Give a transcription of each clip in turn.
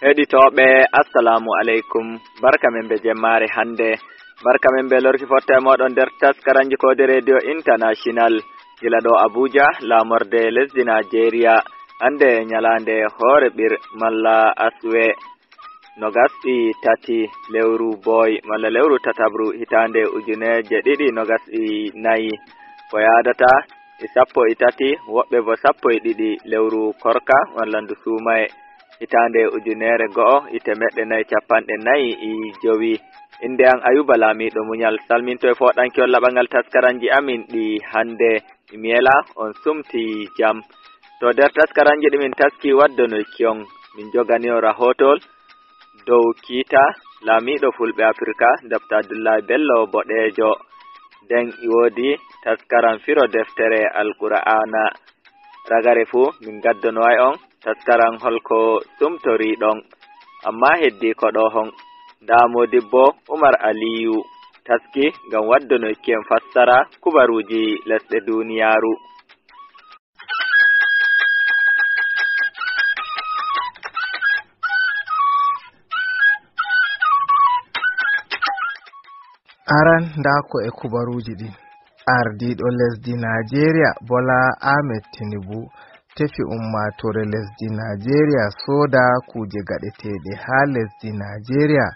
Heɗitoɓe assalamu alaikum, barka men be jemmare hande, barka men be lorki fotta e moɗon nder taskaranji kode radio international gila ɗo Abuja lamorde lesdi Nigeria. Hande nyalande hore ɓir malla aswe nogasɗi tati lewru boy malla lewru tatabru hitande ujuneje ɗiɗi nogasɗi nayi ko yadata sappo e tati woɓɓe bo sappo e ɗiɗi lewru korka malla ndu sumaye hitande ujunere go'o ite meɗɗe nayi capanɗe nayi e jowi. Inde an Ayuba Lamiɗo Munyal salminto e foɗankol laɓangal taskaranji amin ɗi hande miyela on sumti jam. To nder taskaranji ɗi min taski waddonoy kiyon min jogani o rahotol dow kiita Lamiɗo Fulɓe Afrika Dr. Abdullahi Bello Boɗejo. Den iwodi taskaran firo deftere Alqur'ana ragare fu min gaddonoy on taskaran holko sumtori ɗon, amma heddi ko ɗo hon nda Modibbo Umar Aliyu taski ngam waddonoy kiyen fassara kubaruji lesɗe duniyaru. Aran ndako e kubaruji ɗin. Ardiɗo lesdi Nigeria Bola Ahmed Tinubu tefi ummatore lesdi Nigeria soda kuje gaɗeteɗe ha lesdi Nigeria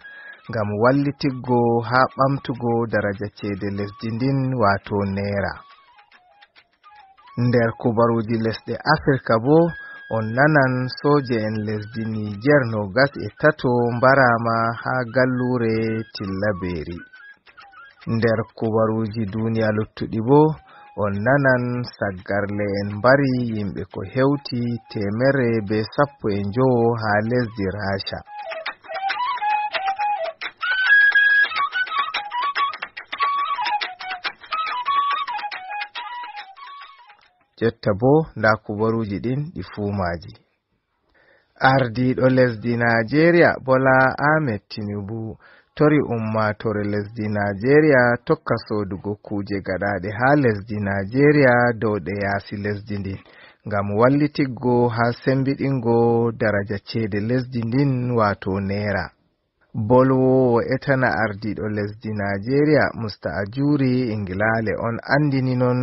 ngam wallitiggo ha ɓamtugo daraja cede lesdi ndin wato naira. Nder kubaruji lesɗe Afrika bo on nanan soje en lesdi Niger no3 mbarama ha gallure Tillaberi. Nder kubaruji duniya luttuɗi bo on nanan saggarle en mbari yimɓe ko hewti 115 ha lesdi Rasha. Jotta bo nda kubaruji ɗin ɗi fumaji. Ardiɗo lesdi Nigeria Bola Ahmed Tinubu tori ummatore lesdi Nigeria tokka sodugo kuje gaɗaɗe ha lesdi Nigeria dow ɗe yaasi lesdi ndin ngam wallitiggo ha sembiɗingo daraja cede lesdi ndin wato naira. Bolwowo etana ardiɗo lesdi Nigeria Musta Ajuri Ingilale on andini non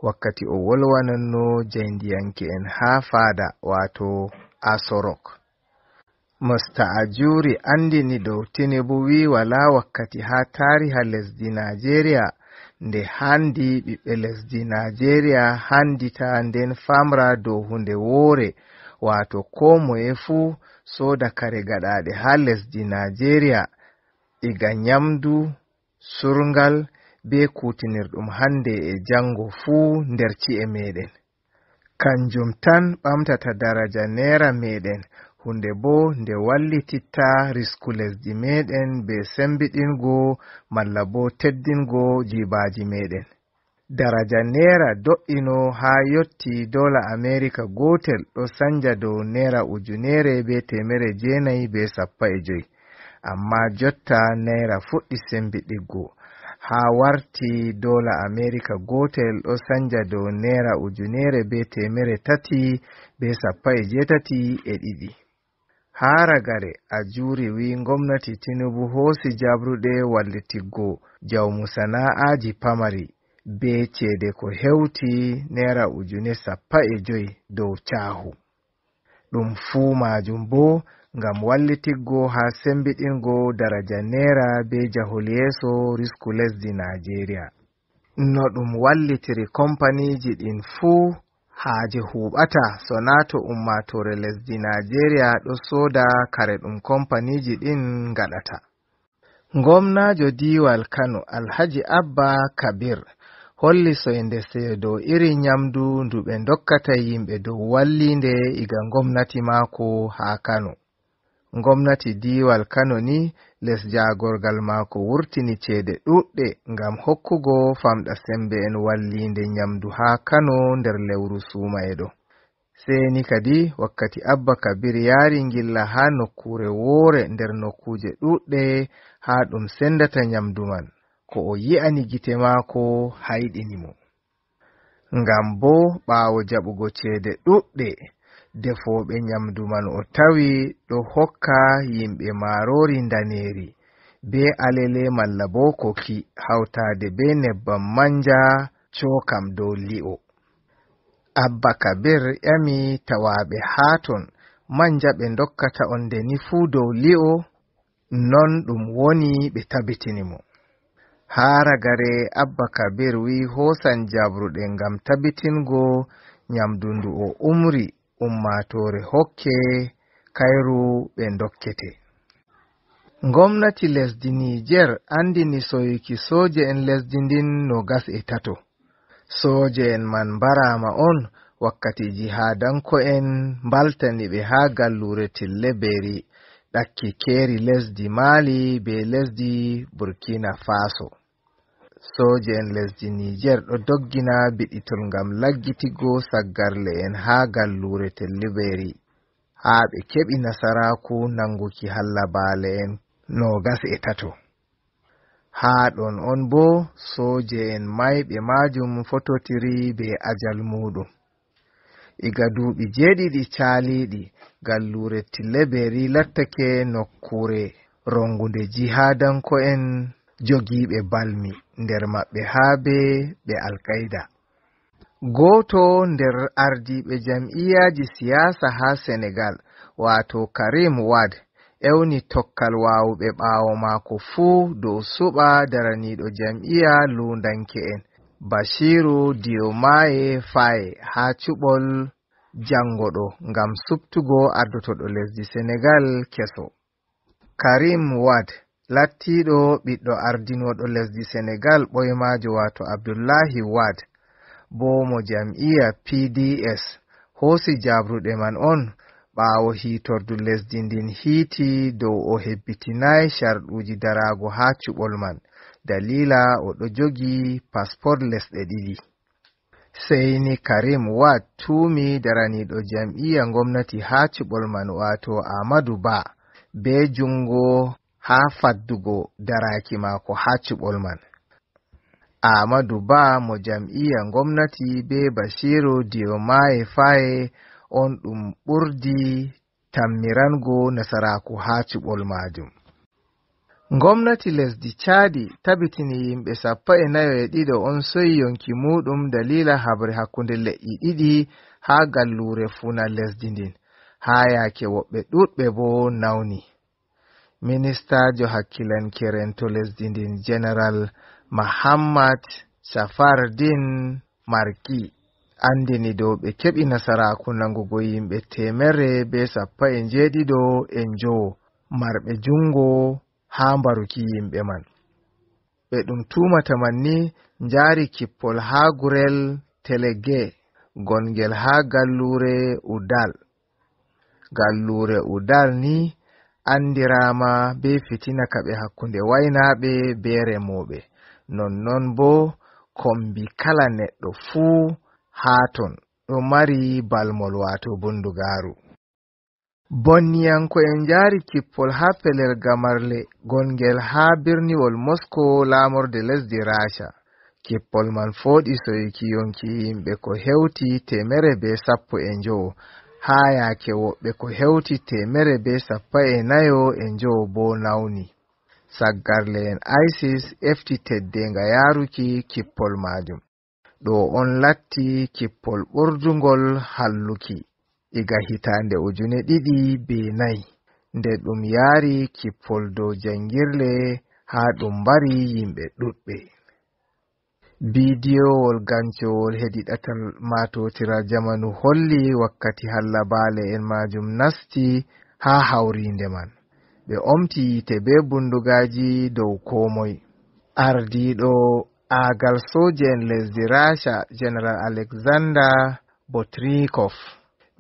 wakkati o wolwananno jayndiyanke en ha fada wato Asorok. Musta Ajuri andini dow Tinubu wi wala wakkati ha tariha lesdi Nigeria nde handi ɓiɓɓe lesdi Nigeria handita nden famra dow hunde wore wato ko moye fu soda kare gaɗaɗe ha lesdi Nigeria iga nyamdu surngal be kutinirɗum hande e jango fu nder ci'e meɗen. Kanjum tan ɓamtata daraja naira meɗen, hunde bo nde wallititta risku lesdi meɗen be sembiɗingo malla bo teddingo jibaji meɗen. Daraja naira do'ino ha yotti dola America gotel ɗo sanja dow naira 1950, amma jotta naira fuɗɗi sembiɗiggo ha warti dola America gotel ɗo sanja dow naira 382. Ha ragare Ajuri wi gomnati Tinubu hosi jabruɗe wallitiggo jawmu sana'aji pamari be cede ko hewti naira 15,000 dow cahu. Ɗum fu majum bo ngam wallitiggo ha sembiɗingo daraja naira be jahol yeso risku lesdi Nigeria. No ɗum wallitiri kompaniji ɗin fu haaje huɓata sonato ummatore lesdi Nigeria ɗo soda kare ɗum kompaniji ɗin gaɗata. Gomnajo diwal Kano Alhaji Abba Kabir holli soinde seedo iri nyamdu ndu ɓe dokkata yimɓe dow wallinde iga gomnati mako ha Kano. Gomnati diwal Kano ni les jagorgal mako wurtini cede ɗuɗɗe ngam hokkugo famɗa sembe en wallinde nyamdu ha Kano nder lewru sumayeɗo. Seni kadi wakkati Abba Kabir yari ngilla ha nokkure wore nder nokkuje ɗuɗɗe ha ɗum sendata nyamdu man, ko o yi'ani gite mako hayɗinimo. Ngam bo ɓawo jaɓugo cede ɗuɗɗe defoɓe nyamdu man o tawi ɗo hokka yimɓe marori daneri be alele malla bo koki hawtade be nebbam manja cokam dow li'o. Abba Kabir ƴami tawaɓe haton manja ɓe dokkata on deni fu dow li'o, non ɗum woni ɓe tabitini mo. Ha ragare Abba Kabir wi hosan jabruɗe ngam tabitingo nyamdu ndu o umri ummatore hokke kairu ɓe dokkete. Gomnati lesdi Niger andini soyuki soje en lesdi ndin 23. Soje en man barama on wakkati jihadanko en baltani ɓe ha gallure Tilleberi ɗakki keri lesdi Mali be lesdi Burkina Faso. Soje en lesdi Niger ɗo doggina biɗitol ngam laggitigo saggarle en ha gallure Tilleberi ha ɓe keɓi nasaraku nanguki hallabale en 23. Ha ɗon on bo soje en mayɓe majum fototiri be ajal muɗum. Iga duuɓi 7 caliɗi gallure Tilleberi lattake nokkure rongude jihadanko en jogiɓe balmi, nder maɓɓe ha be Al-Qaida. Goto nder ardiɓe jam'iyaji siyasa ha Senegal wato Karim Wade ewni tokkal wawuɓe ɓawo mako fuu dow suɓa daraniɗo jam'iya lundanke'en Bashiru Diomaye Faye ha cuɓol jangoɗo ngam subtugo ardotoɗo lesdi Senegal keso. Karim Wade lattiɗo ɓiɗɗo ardinoɗo lesdi Senegal ɓoymajo wato Abdullahi Wade bo mo jam'iya PDS hosi jabruɗe man on ɓawo hitordu lesdi ndin hiiti dow o hebbitinai sharɗuji darago ha cuɓol man dalila o ɗo jogi passport lesɗe 2. Seini Karim Wade tumi daraniɗo jam'iya gomnati ha cuɓol man wato Amadou Ba be jungo ha faddugo daraki mako ha cuɓol man. Amadou Ba mo jam'iya gomnati be Bashiru Diomaye Faye on ɗum ɓurdi tammirango nasaraku ha cuɓol majum. Gomnati lesdi Chadi tabitini yimɓe 42 on soyi yonki muɗum dalila habre hakkunde leƴƴi 2 ha gallure funa lesdi ndin ha yake woɓɓe ɗuɗɓe bo nawni. Ministajo hakkilankeren to lesdi ndin General Mahammad Safardin Marki andini dow ɓe keɓi nasaraku nangugo yimɓe 117 marɓe jungo ha mbaruki yimɓe man. Ɓe ɗum tumata man ni njari kippol ha gurel Telege gongel ha gallure Udal. Gallure Udal ni andirama be fitina kaɓe hakkunde wainaɓe be remoɓe, nonnon bo kombi kala neɗɗo fuu haton ɗo mari balmol wato bundugaru. Bonniyanko en jari kippol ha pelel gamarle gongel ha birniwol Moscow lamorde lesdi Rasha. Kippol man foɗi soyuki yonki yimɓe ko hewti 115 ha yake woɓɓe ko hewti 145 bo nawni. Saggarle en ISIS efti teddenga yaruki kippol majum. Ɗo on latti kippol ɓurdungol halluki iga hitande 2004 nde ɗum yari kippol dow jangirle ha ɗum bari yimɓe ɗuɗɓe. Bidiyowol gancowol hedi ɗatal matotira jamanu holli wakkati hallabale en majum nasti ha hawrinde man. Ɓe omti yite be bundugaji dow komoi. Ardiɗo agal soje en lesdi Rasha General Alexander Botrikov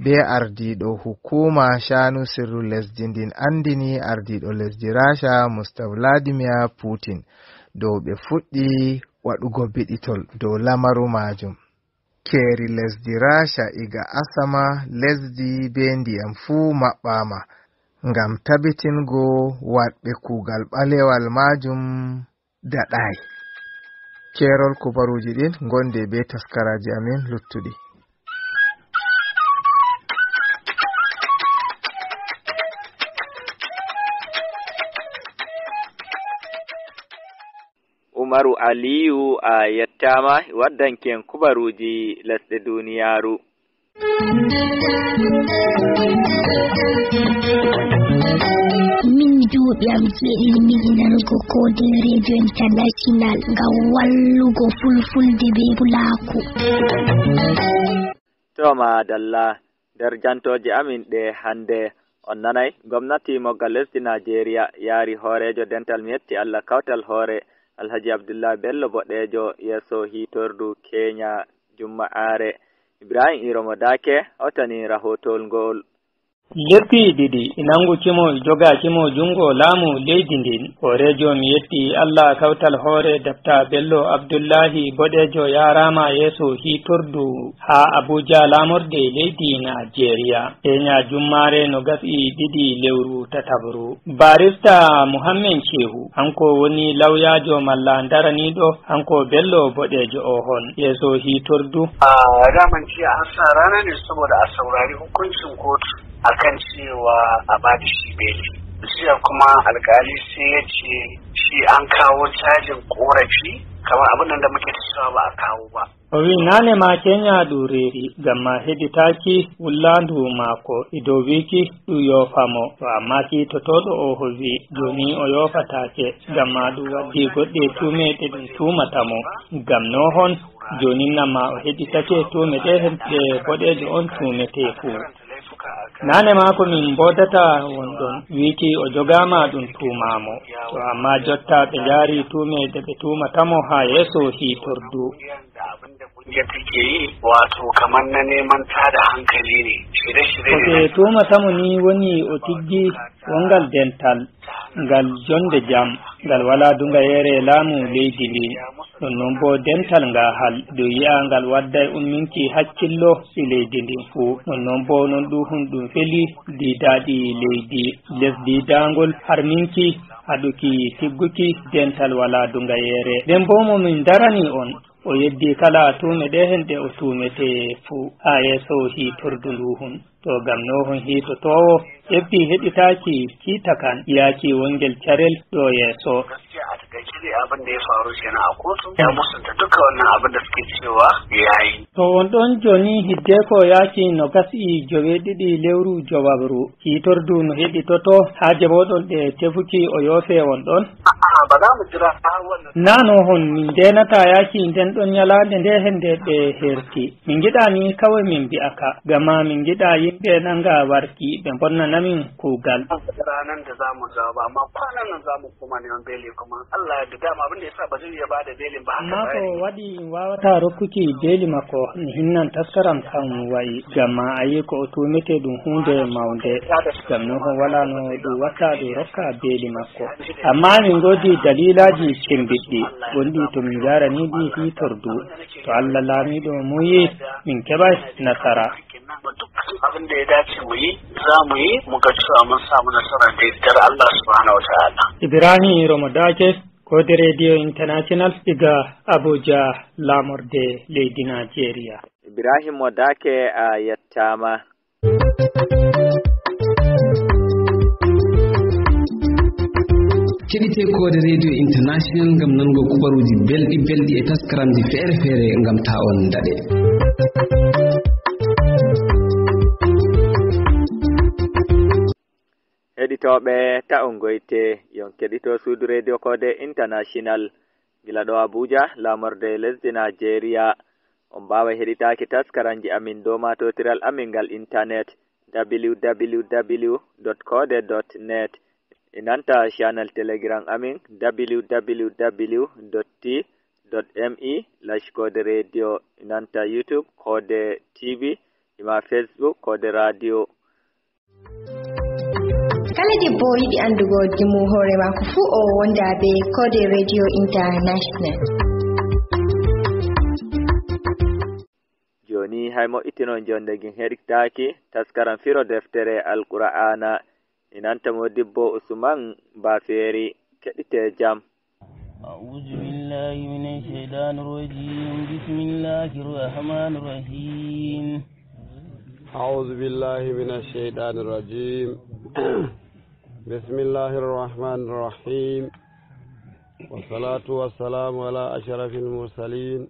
be ardiɗo hukuma shanu sirru lesdi ndin andini ardiɗo lesdi Rasha Mr. Vladimir Putin dow ɓe fuɗɗi waɗugo biɗitol dow lamaru majum. Keri lesdi Rasha iga asama lesdi be ndiyam fuu maɓɓama ngam tabitingo waɗɓe kugal ɓalewal majum daɗai. Kerol kubaruji ɗin gonde be taskaraji amin luttuɗi. Umaru Aliyu a yettama waddanken kubaruji lesɗe duniyaru. Min duuɓi am jeeɗiɗi nanugo Kode Radio International ngam wallugo fulfulde be Pulaku. To madalla nder jantoje amin ɗe hande on nanay gomnati moggal lesdi Nigeria yaari hoorejo dental mi yetti Allah kawtal hoore Alhaji Abdullah Bello Boɗejo yeso hitordu Kenya jumma'are. Ibrahim Iromo Dake hawtani rahotol ngol. Leppi ɗiɗi nangukimo jogakimo jungo laamu leydi ndin hoorejo mi yetti Allah kawtal hoore Dr. Bello Abdullahi Boɗejo yarama yeso hitordu ha Abuja lamorde leydi Nigeria Kenya jummare no gasi ɗiɗi lewru tatabru. Barista Muhammed Shehu hanko woni lawyajo malla daraniɗo hanko Bello Boɗejo o hon yeso hitordu. Daman jiya an sa rana ne saboda a saurari hukuncin kotu akan cewa a bada shi beli. Jiya kuma alkali sai ya ce shi an kawo cajin korafi kamar abin da muke cewa ba a kawo ba. Owi nane ma Kenya dureri gamma heditaki ullandu mako idowiki du yofamo to amma ki totoɗo o howi joni o yofatake gamma du waddi goɗɗe tumete ɗum tumatamo gam no hon joni namma o heditake tumete heɓɓe boɗejo on tumete fu. Nane mako min bodata wonɗon wiki o jogama ɗum tumamo to amma jotta ɓe jari tumede ɓe tumatamo ha yeso hitordu. Ya take yi wato kamar na neman tada hankali ne shirye-shirye. Oke tumatamo ni woni o tiggi wongal dental ngal jonde jam ngal wala dunga yere laamu leydi ndi ɗon noon bo dental nga hal do yi'a ngal wadday umminki hakkillo e leydi ndin fuu ɗon noon bo non ɗum ɗum feli didaɗi leydi lesdi dangol harminki haɗuki tigguki dental wala dunga yere nden bo mo min darani on o yeddi kala tume ɗe hen ɗe o tumete fuu ha yeso hitordu nduhun to gam nohon hitotowo ƴeffi heɗitaki kiita kan iyaki wongel carel ɗo yeso. Abin da ya faru kenan a kotu ya musanta duka wannan abin da suke cewa yayi. To on ɗon joni hidde ko yaki no gasi jowe ɗiɗi lewru jowabru hitordu no heɗitoto ha jaɓoɗon ɗe tefuki o yoofe on ɗon. Ba za mu jira wannan. Nano hon min denata yaki nden ɗon nyalande nde hende ɗe herti min giɗani kawai min bi'aka gama min giɗa yimɓe nanga warki ɓe bonnanamin kugal. Ranar da za mu jawo ba amma kwanan nan za mu koma neman beli kuma Allah ya dama abin da yasa ba zai iya bada belin ba haka. Amma ko waɗi wawata rokkuki beli makko hinnan taskaram kan wayi gamma ayi ko o tumete ɗum hunde mawnde gam no wala no ɗum watta ɗum rokka beli makko amma min godi dalilaji cembiɗɗi gonɗi to min jarani ɗi hitordu to Allah laamiɗo muyi min keɓay nasara. Abin da ya dace mu yi za mu yi mu ga cewa mun samu nasara da yardar Allah subhanahu wa ta'ala. Ibrahim Romodake Kode Radio International diga Abuja lamorde leydi Nigeria. Ibrahim Modake a yettama. Keɗite Kode Radio International ngam nango kubaruji belɗi e taskaramji fere ngam ta on daɗe. Heɗitoɓe ta'on goyte yon keɗito suudu radio Kode International gila ɗo Abuja lamorde lesdi Nigeria on mbawa heɗitaki taskaranji amin dow matotiral amin ngal internet www.kode.net inanta channel telegram amin www.t.me/Kode radio inanta YouTube Kode TV ima Facebook Kode radio. Kala debbo yiɗi andugo dimu hoore mako fu o wonda be Kode Radio International. Joni hay mo itinon jonde gin heɗitaki taskaran firo deftere Alqur'ana inanta modibbo Usman Baferi keɗite jam. أعوذ بالله من الشيطان الرجيم بسم الله الرحمن الرحيم أعوذ بالله من الشيطان الرجيم بسم الله الرحمن الرحيم والصلاة والسلام على أشرف المرسلين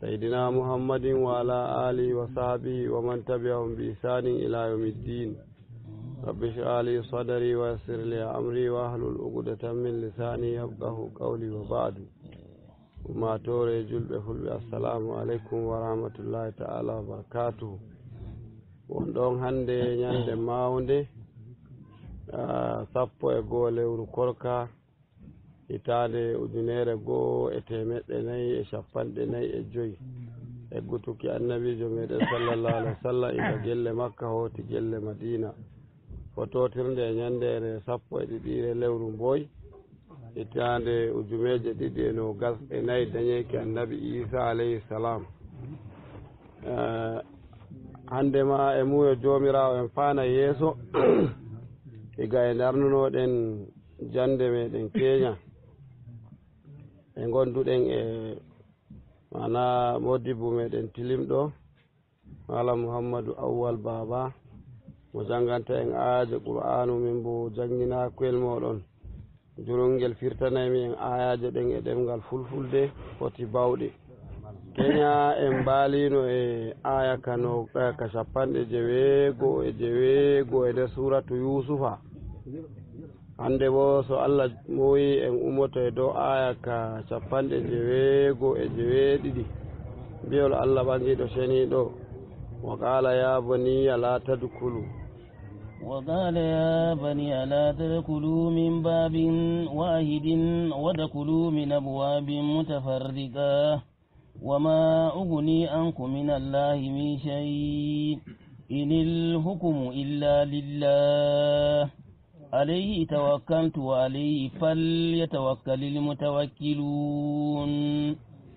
سيدنا محمد وعلى آله وصحبه ومن تبعهم بإحسان إلى يوم الدين. رب اشرح لي صدري ويسر لي أمري واحلل عقدة من لساني يفقهوا قولي. وبعد وما توري جلب فلبي السلام عليكم ورحمة الله تعالى وبركاته. wondon hande nyande mawnde sappo e goo lewru korka hitande ujunere goo e temeɗɗe nayi e capanɗe nayi e joyi eggutuki annabijo meɗen sallallahu alaihi wasallam ila gelle makka hoti gelle madina fototirde e nyandere sappo e ɗiɗire lewru mboy hitande ujumeje ɗiɗi e nogas e nayi dañeki annabi isa alayhi salam. hande ma e muyo jomirawo en fana yeeso iga e darnunoɗen jande meɗen keña e gonduɗen e mana modibbo meɗen tilimɗo mala Muhammadu Awwal Baba mo janganta en ayaje Qur'anu min bo jangina kuel moɗon jurungel firtanaymi en ayaje ɗen e ɗemgal fulfulde foti bawɗe. Kenya en balino e aya kano ka capanɗe jeweego e nder suratu Yusufa. hande bo so Allah moyi en ummoto e dow aya ka capanɗe jeweego e jeweeɗiɗi. mbiyol Allah ɓangiɗo ceniɗo wa qala ya baniya la tadkhulu وقال يا بني لا تدخلوا من باب واحد ودخلوا من أبواب متفرقة وما أغني عنكم من الله من شيء إن الحكم إلا لله عليه توكلت وعليه فليتوكل المتوكلون.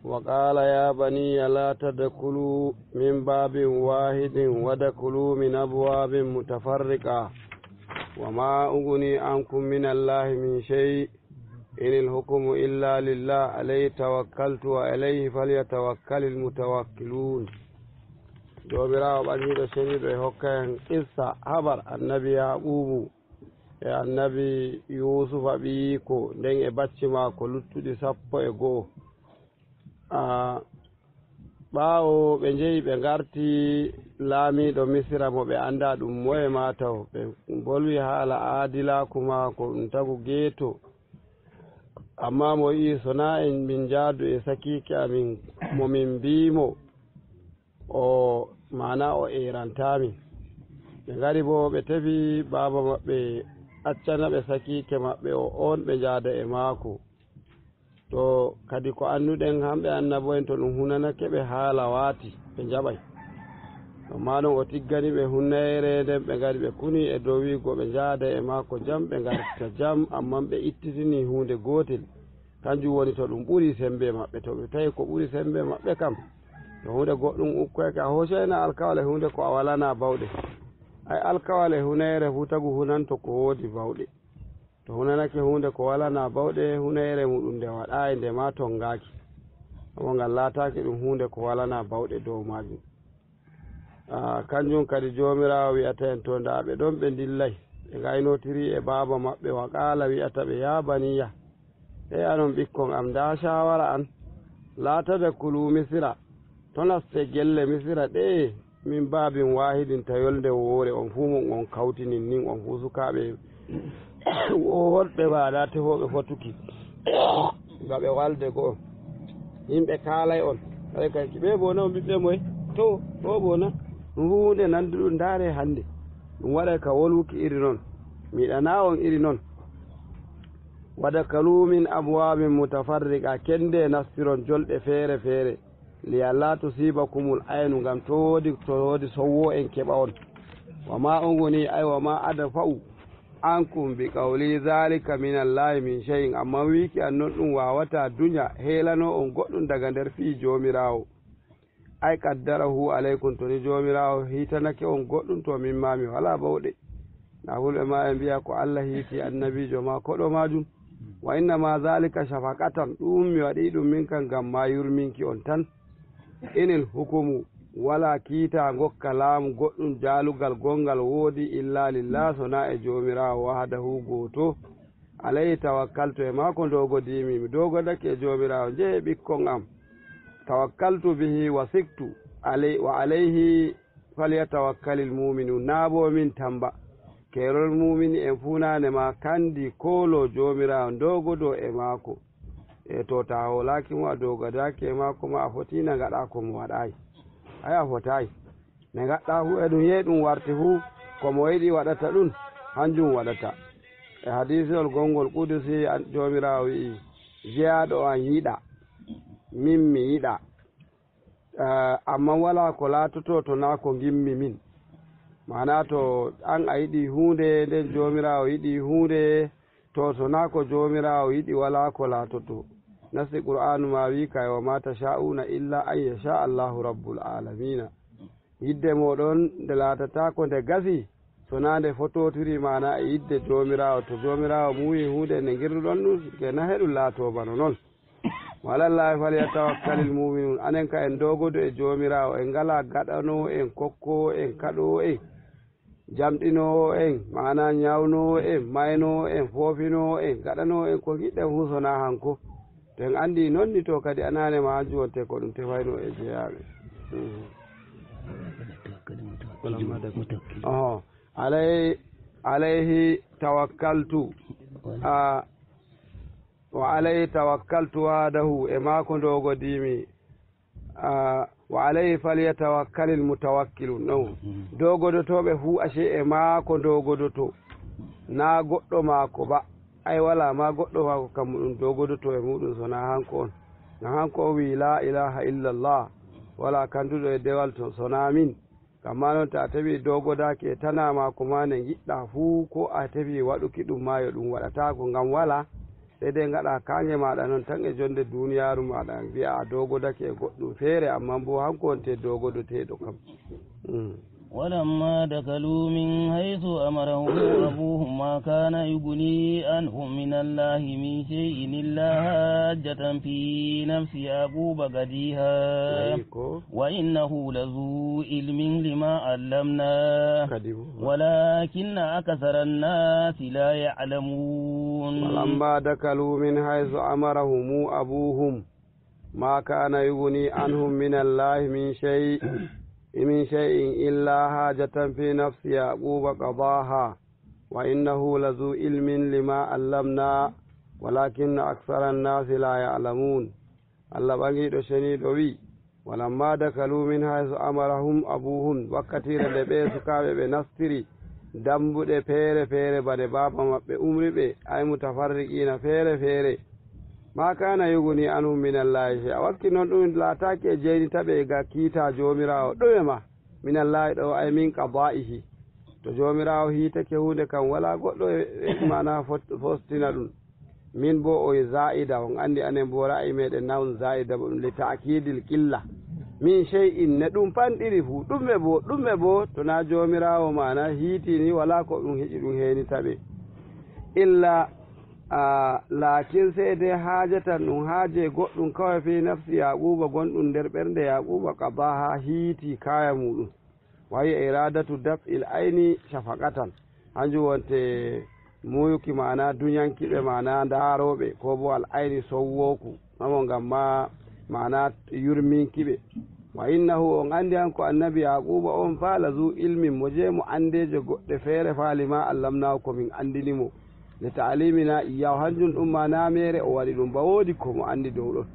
وقال يا بني لا تدخلوا من باب واحد ودخلوا من أبواب متفرقة وما أغني عنكم من الله من شيء إن الحكم إلا لله عليه توكلت وعليه فليتوكل المتوكلون. jomirawo ɓangiɗo ceniɗo e hokka en qissa habar annabi yaqubu e annabi yusufa ɓiyiko nden e bacci maako luttuɗi sappo e go'o. ɓaawo ɓe njehi ɓe ngarti laamiɗo misira mo ɓe annda ɗum moye mataw ɓe bolwi haala aadilaku maako ɗum tagu geeto, amma mo yi sona en min jaadu e sakiki amin mo min mbimo o mana o erantami. ɓe ngari bo ɓe tefi baaba maɓɓe accana ɓe sakike maɓɓe o on ɓe jaada e maako. to kadi ko annuɗen hamɓe annabo en to ɗum hunanake ɓe haala waati ɓe jaɓay, amma ɗon o tiggani ɓe hunnayre nden ɓe ngari ɓe kuni e dow wiigo ɓe jaada e maako jam ɓe garta jam, amma ɓe ittitini hunde gootel kanjum woni to ɗum ɓuri sembe maɓɓe. to ɓe tawi ko ɓuri sembe maɓɓe kam to hunde goɗɗum ukkoyke a hoosayna alkawal e hunde ko a walana bawɗe. ay alkawal e hunayre fu tagu hunanto ko woodi bawɗe, to hunanake hunde ko walana bawɗe hunayre muɗum nde waɗayi nde ma tongaki, amo ngal laataki ɗum hunde ko walana bawɗe dow majum. kanjum kadi jomirawo wi'ata en to nda ɓe ɗon ɓe dillay ɓe gaynotiri e baaba maɓɓe wa qala wi'ata ɓe ya baniya e anon ɓikkon am nda shawara an la tadkhulu misira to naste gelle misira ɗe min babin wahidin tayolde woore on fuu mon on kawtinin nin on fuu sukaɓe wonɓe mbaɗa tefoɓe fotuki nga ɓe walde goo yimɓe kaalay on aɗa kayki ɓe bona on ɓiɓɓe moye to ɗo bona ɗum hunde nande ɗum ndaare hannde ɗum waɗa ka wolwuki iri noon miɗana on iri noon. waɗa kalumin abwabin mutafarriqa kende nastiron jolɗe feere feere liyalla tusibakumul aynu ngam to woodi sowo en keɓa on. wa ma unguni ay wa ma ada fa'u ankum bi qawli zalika min allahi min shay'in, amma wiki annon ɗum wawata dunya helano on goɗɗum daga nder fii jomirawo. ay qaddarahu alaykum to ni jomirawo hitanake on goɗɗum to min mami wala bawɗe. na fulɓe ma e mbiya ko Allah hiiti annabijo ma koɗo majum. wa inna ma zalika shafaqatan ɗum mi waɗi ɗum min kan ngam ma yurminki on tan. inil hukumu wala kiita gokka laamu goɗɗum jaalugal gongal woodi illa lillah sona e jomirawo wahdahu goto alayhi tawakkaltu e maako dogodimi mi dogodake jomirawo je ɓikkon am tawakkaltu bihi wa siktu wa alayhi falyatawakkalil mu'minun naabo min tamba kerol mumini en funane ma kandi kolo jomirawo dogodo e maako e to ta holaki mo a dogodake e maako ma a fotina gaɗa komo waɗayi aya fotayi ne gaɗɗa hu e ɗum yehi ɗum warti hu komo yiɗi waɗata ɗum hanjum waɗata e hadisol gongol kudusi jomirawo wi'i jeyaɗo an yiɗa min mi yiɗa amma wala ko latoto to na ko gimmi min mana to an a yiɗi hunde nden jomirawo yiɗi hunde to na ko jomirawo yiɗi wala ko latoto nasi qur'anu ma wi kay wa ma tasha'una illa an yasha Allahu rabbul alamina yidde moɗon nde latata ko nde gasi sona nde fototiri mana e yidde jomirawo to jomirawo muyi hunde nde girduɗon ɗum kena heɗum laato bano noon walallahi falyatawakkalil mu'minun anen ka en dogodo e jomirawo en ngala gaɗano en kokko en kaɗo en jamɗino en mana ñawno en mayno en foofino en gaɗano en ko giɗɗen hu sona hanko to en andi noon ni to kadi anane ma hanjum wonte ko ɗum tefayno e jeyaɓe alayhi tawakkaltu wa alayhi tawakkaltu wahdahu e maako dogodimi wa alayhi falyatawakkalil mutawakkilun no dogodotoɓe fuu ashe e maako dogodoto na goɗɗo maako ba ay wala ma goɗɗo maako kam ɗum dogodoto e muɗum sona hanko on na hanko o wi la ilaha illallah wala kanduɗo e dewal to sona min kamma noon ta tawi dogodaki e tana maako ma ne giɗɗa fuu ko a tawi waɗuki ɗum ma yo ɗum waɗatako ngam wala sai dai gaɗa kange maɗa noon tan e jonde duniyaru maɗa wiya a dogodake e goɗɗum feere amma bo hanko wonte dogodoteɗo kam ولما دخلوا من حيث أمرهم أبوهم ما كان يغني عنهم من الله من شيء إلا حاجة في نفس يعقوب قضيها وإنه لذو علم لما علمناه ولكن أكثر الناس لا يعلمون ولما دخلوا من حيث أمرهم أبوهم ما كان يغني عنهم من الله من شيء إلا حاجة في نفس يعقوب قضاها وإنه لذو علم لما علمنا ولكن أكثر الناس لا يعلمون الله بغيدو شنيدو وي ولما دخلوا من حيث أمرهم أبوهم وكثير لبي سكابي بنستري dambuɗe feere feere bane baba maɓɓe umri ɓe ay mutafarriqina feere feere ma kana yuguni anhum min allahi shay a wakki noon ɗum laataki e jeynitaɓe ga kiita jomirawo ɗume ma min allahi ɗo ay min qada'ihi to jomirawo hiitake hunde kam wala goɗɗo e mana fostina ɗum min bo o za'ida on andi anen bo ra'yi meɗen nawon za'ida bo ɗum li ta'kidil qilla min shay'in ne ɗum fanɗiri fuu ɗumme bo to na jomirawo mana hiitini wala ko ɗum heƴi ɗum henitaɓe illa lakin sai dai hajatan ɗum haaje goɗɗum kawai fi nafsi yaquba gonɗum nder ɓernde yaquba qadaha hiiti kaya muɗum wayi iradatu daf'il aini shafaqatan hanjum wonte muyuki mana duñankiɓe mana daaroɓe ko bo al aini sowwoku mamo ngam ma mana yurminkiɓe wa innahu on andi hanko annabi yaquba on fa lazu ilmin mo je mo andeje goɗɗe feere faalima allamnahu komin andinimo le ta'limina iyaw hanjum ɗum ma namere o waɗi ɗum ba woodi komo andi dow ɗon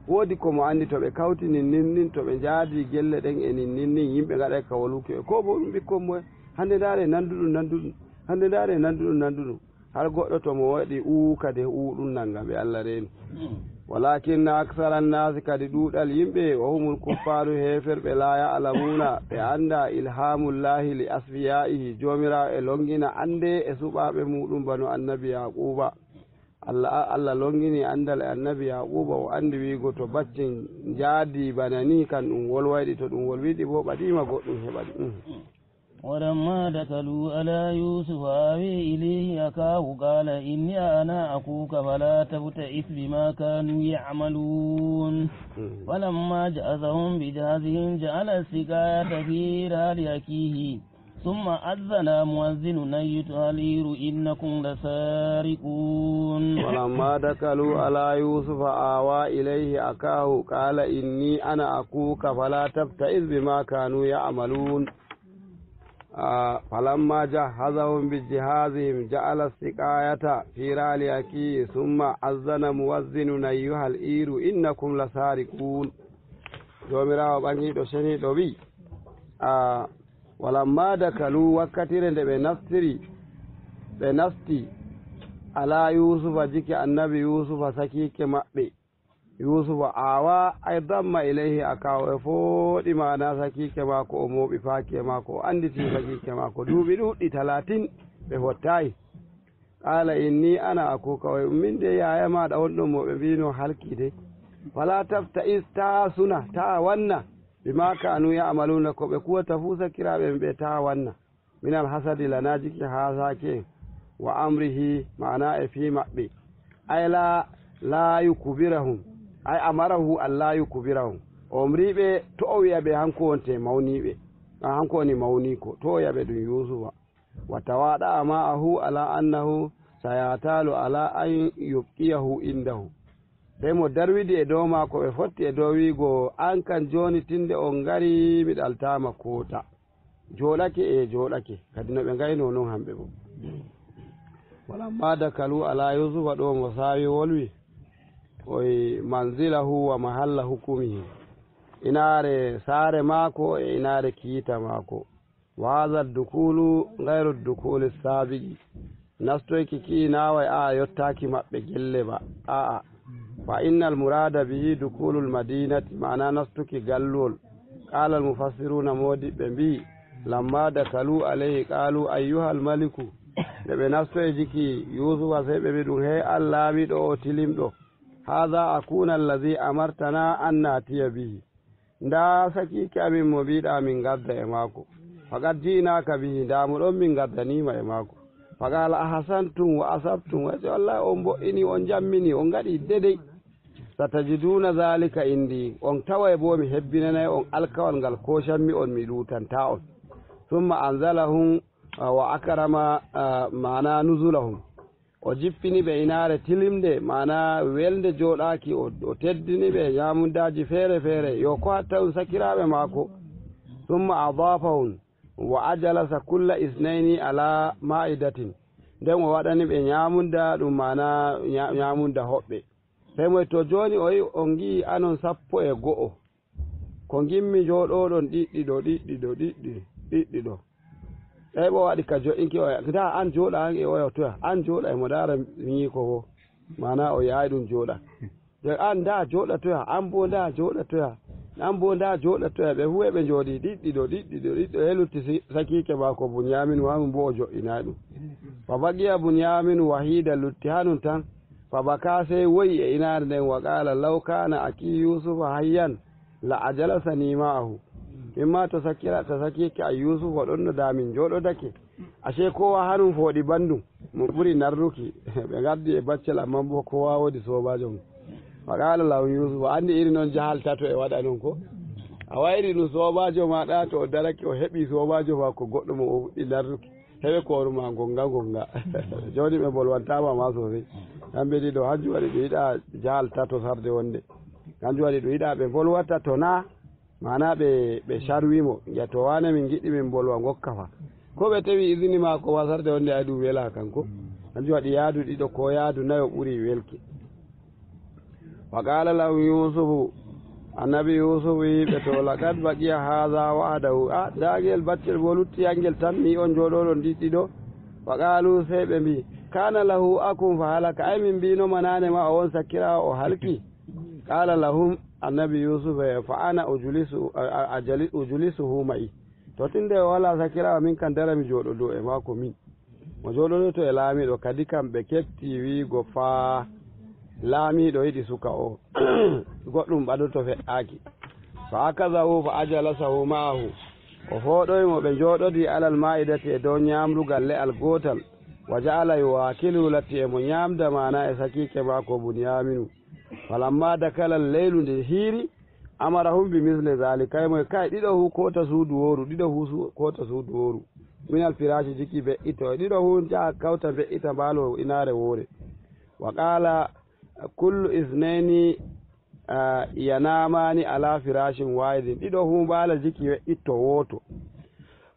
woodi komo andi to ɓe kawti nin to ɓe jaadi gelle ɗen e nin yimɓe gaɗay ka waluki ko bo ɗum ɓikkon moye hande ndaare nanduɗum hande ndaare nanduɗum har goɗɗo to mo waɗi kadi ɗum nanga ɓe Allah reeni walakinna aksara nnasi kadi ɗuuɗal yimɓe wa humul kuffaru heferɓe la ya'lamuna ɓe anda ilhamullahi li asfiyaihi jomirawo e longina ande e suɓaɓe muɗum bano annabi yaquba Allah longini andal e annabi yaquba o andi wiigo to baccin jaadi bana ni kan ɗum wolwayɗi to ɗum wolwiɗi bo ɓaɗima goɗɗum heɓaɗi ولما دخلوا على يوسف آوي إليه أخاه قال إني أنا أخوك فلا تبتئس بما كانوا يعملون فلما جهزهم بجهازهم جعل السقاية في رحل أخيه ثم أذن مؤذن أيتها العير إنكم لسارقون ولما دخلوا على يوسف آوى إليه أخاه قال إني أنا أخوك فلا تبتئس بما كانوا يعملون فلما جهزهم بجهازهم جعل السقاية في رحل أخيه ثم أذن مؤذن أيها العير إنكم لسارقون jomirawo ɓangiɗo seniɗo wi walamma dakalu wakkatire nde ɓe nasti ala yusufa jiki annabi yusufa sakike maɓɓe yusufa awa ay damma ilayhi akawo e fooɗi mana sakike mako o mooɓi faaki mako o anditi sakike mako duuɓi ɗuɗɗi 30 ɓe fottayi qala inni ana akuka o min de yaya maɗa on ɗon mo ɓe mbino halkide wala tafta ista suna ta wanna bima kanu ya'maluna ko be kuwata fu sakiraɓe ɓe ta wanna min alhasadi lana jiki ha sake wa amrihi ma'ana e fi maɓɓe ay la yukbirahum ay amarahu alla yukbirahum o mriɓe to o wi'a ɓe hanko wonte mawniɓe hanko woni mawni ko to o yaɓe ɗum yusufa wa tawaɗa ma'ahu ala annahu sayatalu ala an yubqiyahu indahu sai mo darwidi e dow maako ɓe fotti e dow wiigo an kan joni tinde on ngari mi ɗaltama koota joɗake kadi no ɓe ngayno noon hamɓe bo walamma dakalu ala yusufa ɗo mo sawi wolwi oye manzilahu wa mahalla hukumihi inaare saare maako e inaare kiita maako wa hadha dukulu gayru dukuli sabiqi nastoyki ki naway a yottaki maɓɓe gelle ba a'a fa innal murada bihi dukulul madinati ma'ana nastuki gallol qala al mufassiruna modi be bi lamma dakalu alayhi qalu ayyuhal maliku de be nasto e jiki yusufa sai be ɗum he allah mi ɗo o tilimɗo hadha akuna allazi amartana an natiya bihi nda sakiki amin mo biɗa min gadda e maako faqad jinaka bihi nda mo ɗon min gaddanima e maako faqala ahsantum wa asabtum wa wallahi on bo'ini on jammini on gaɗi dedei satajiduna zalika indi on tawa bo mi hebbinanay on alkawal ngal ko shammi on mi lutanta on thumma anzalahum wa akrama mana nuzulahum o jippini ɓe inaare tilimde mana welde joɗaki o teddini ɓe ñamundaji feere feere yo ko hatta on sakiraɓe maako thumma adafahum wa ajalasa kulla isnaini ala ma'idatin nden o waɗani ɓe ñamunda ɗum mana ñamunda hoɓɓe sai moy to joni o yi on gi anon 11 ko gimmi joɗoɗon ɗiɗɗiɗo ei ɓo waɗi ka jo'inki o da an joɗa an e oyo toya an joɗa emo dara yi ko bo mana o yayi ɗum joɗa an da joɗa toya an bo da joɗa toya an bo da joɗa toya ɓe fu ɓe jooɗi ɗiɗɗiɗo e lutti sakike mako bunyamin wamin bo o jo'ina ɗum fa baqiya bunyamin wahida lutti hanum tan fa baka sai woyi e inaare nden wa qala law kana aki yusufa hayyan la ajalasani ma'ahu mimma to sakike a yusufa ɗon no damin joɗodake ashe kowa hanum foɗi bandum mo ɓuri narruki ɓe gaddi e baccel amma bo kowa wodi sobajo mum fa qala law yusufa andi iri noon jahal tato e waɗa non ko a wayri ɗum sobajo maɗa to o darake o heɓi sobajo ma ko goɗɗo mo o fuɗɗi narruki heɓe koruma gonga joni ɓe bolwantama ma sosai kamɓe ɗiɗo hanjum waɗi ɓe yiɗa jahal tato sarde wonde kanjum waɗi ɗo yiɗa ɓe bolwata to na mana ɓe sarwimo ya to wane min giɗɗi min bolwa gokka fa ko ɓe tawi isini mako ma sarde wonde ay ɗum wela kanko kanjum waɗi yaadu ɗiɗo ko yaadu nayo ɓuuri welki wa qala lahu yusufu annabi yusuf wiɓe to laqad baqiya hadha wa'dahu a dagel baccel bo lutti yangel tan mi on joɗoɗon ɗiɗɗiɗo wa qalu sey ɓe mbi kana lahu akum fa halaka ay min mbino manane ma o won sakkirawo o halki qala lahum annabi yusuf fa ana ujulisuhu ma'i to tinde wala sakirawo min kan dara mi joɗoɗo e mako min mo joɗoɗo to e laamiɗo kadi kam ɓe kefti wiigo fa laamiɗo yiɗi suka o goɗɗum ɓaɗoto feƴƴaki fa akazahu fa ajalasahu ma'ahu o hoɗoymo ɓe joɗodi alal ma'idati e dow ñamrugal le'al gotal wa ja'ala yuwakilu latti emo ñamda mana e sakike mako bunyaminu falamma dakalal leylu nde hiiri amarahum bi misle zalika moy kay ɗiɗo hu kota suudu woru minal firashi jiki be'ito ɗiɗo hunta kawta be'ita mbalo inare wore wa qala kullu isnaini yanamani ala firashin wahidin ɗiɗo hu mbala jiki be'ito woto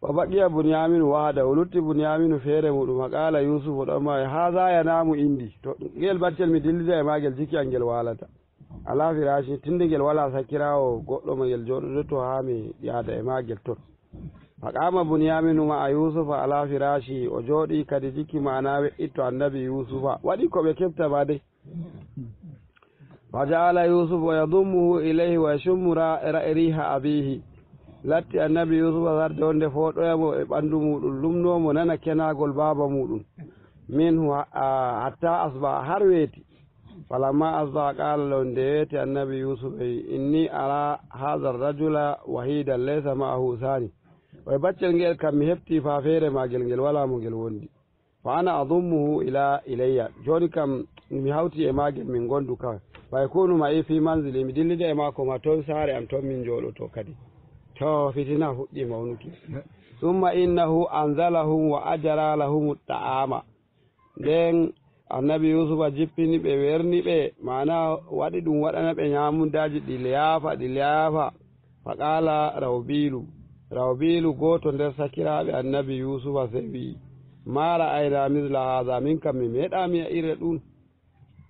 wa baqiya bunyamin wahda wulutti bunyamin fere muɗum wa qala yusuf ɗon ma haza yanamu indi to ngel baccel mi dillida e magel jiki angel walata ala firashi tinde ngel wala sakirawo goɗɗo mo ngel joɗoto to ha mi yaada e magel ton faqama bunyaminu ma yusufa ala firashi o jooɗi kadi jikki mana we'itto annabi yusufa waɗi ko ɓe kefta ma dey fa jaala yusufu yadummuhu ilayhi wa yashummu riha abihi latti annabi yusufa sarde wonde foɗoyamo e ɓandu muɗum lumnomo nana kenagol baba muɗum minhu hatta asba har weeti falamma asba qala law nde weeti annabi yusuf inni ara hadha rajula wahidan laysa ma'ahu sani way baccel ngel kam mi hefti fa feere magel ngel wala mo ngel wondi fa ana adummuhu ilayya joni kam mi hawti e magel min gondu kawai fa yakunu ma'i fi manzili mi dillida e mako ma ton saare am ton min joɗoto kadi to fitina fuɗɗi mawnuki summa innahu anzalahu wa ajara lahum ta'ama nden annabi yusufa jippini ɓe werni ɓe mana waɗi ɗum waɗana ɓe ñamundaji ɗi liyafa fa qala rawbilu goto nder sakiraɓe annabi yusufa se wi ma ra'ayna misla hadha min kam mi meeɗami a ire ɗum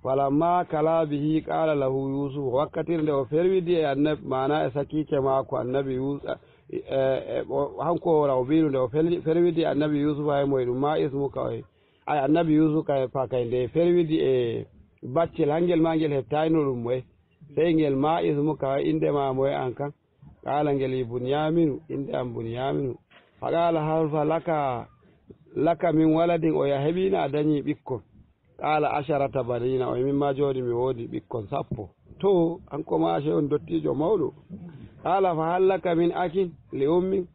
falamma kala bihi qala lahu yusuf wakkatire nde o ferwidi e annabi mana e sakike mako annabi hanko rawbilu nde o ferwidi annabi yusuf hay moye ɗum ma ismuka ay annabi yusuf fa kay nde ferwidi e baccel hangel ma ngel hettayno ɗum moye sey ngel ma ismuka indema moye an kan qala ngel bunyaminu inde am bunyaminu fa qala halfa laka min waladin o ya heɓina a dañi ɓikkon qala asharata banina o mimma joni mi woodi ɓikkon 10 to hanko ma se on dottijo mawɗo qala fa hallaka min akin li ummin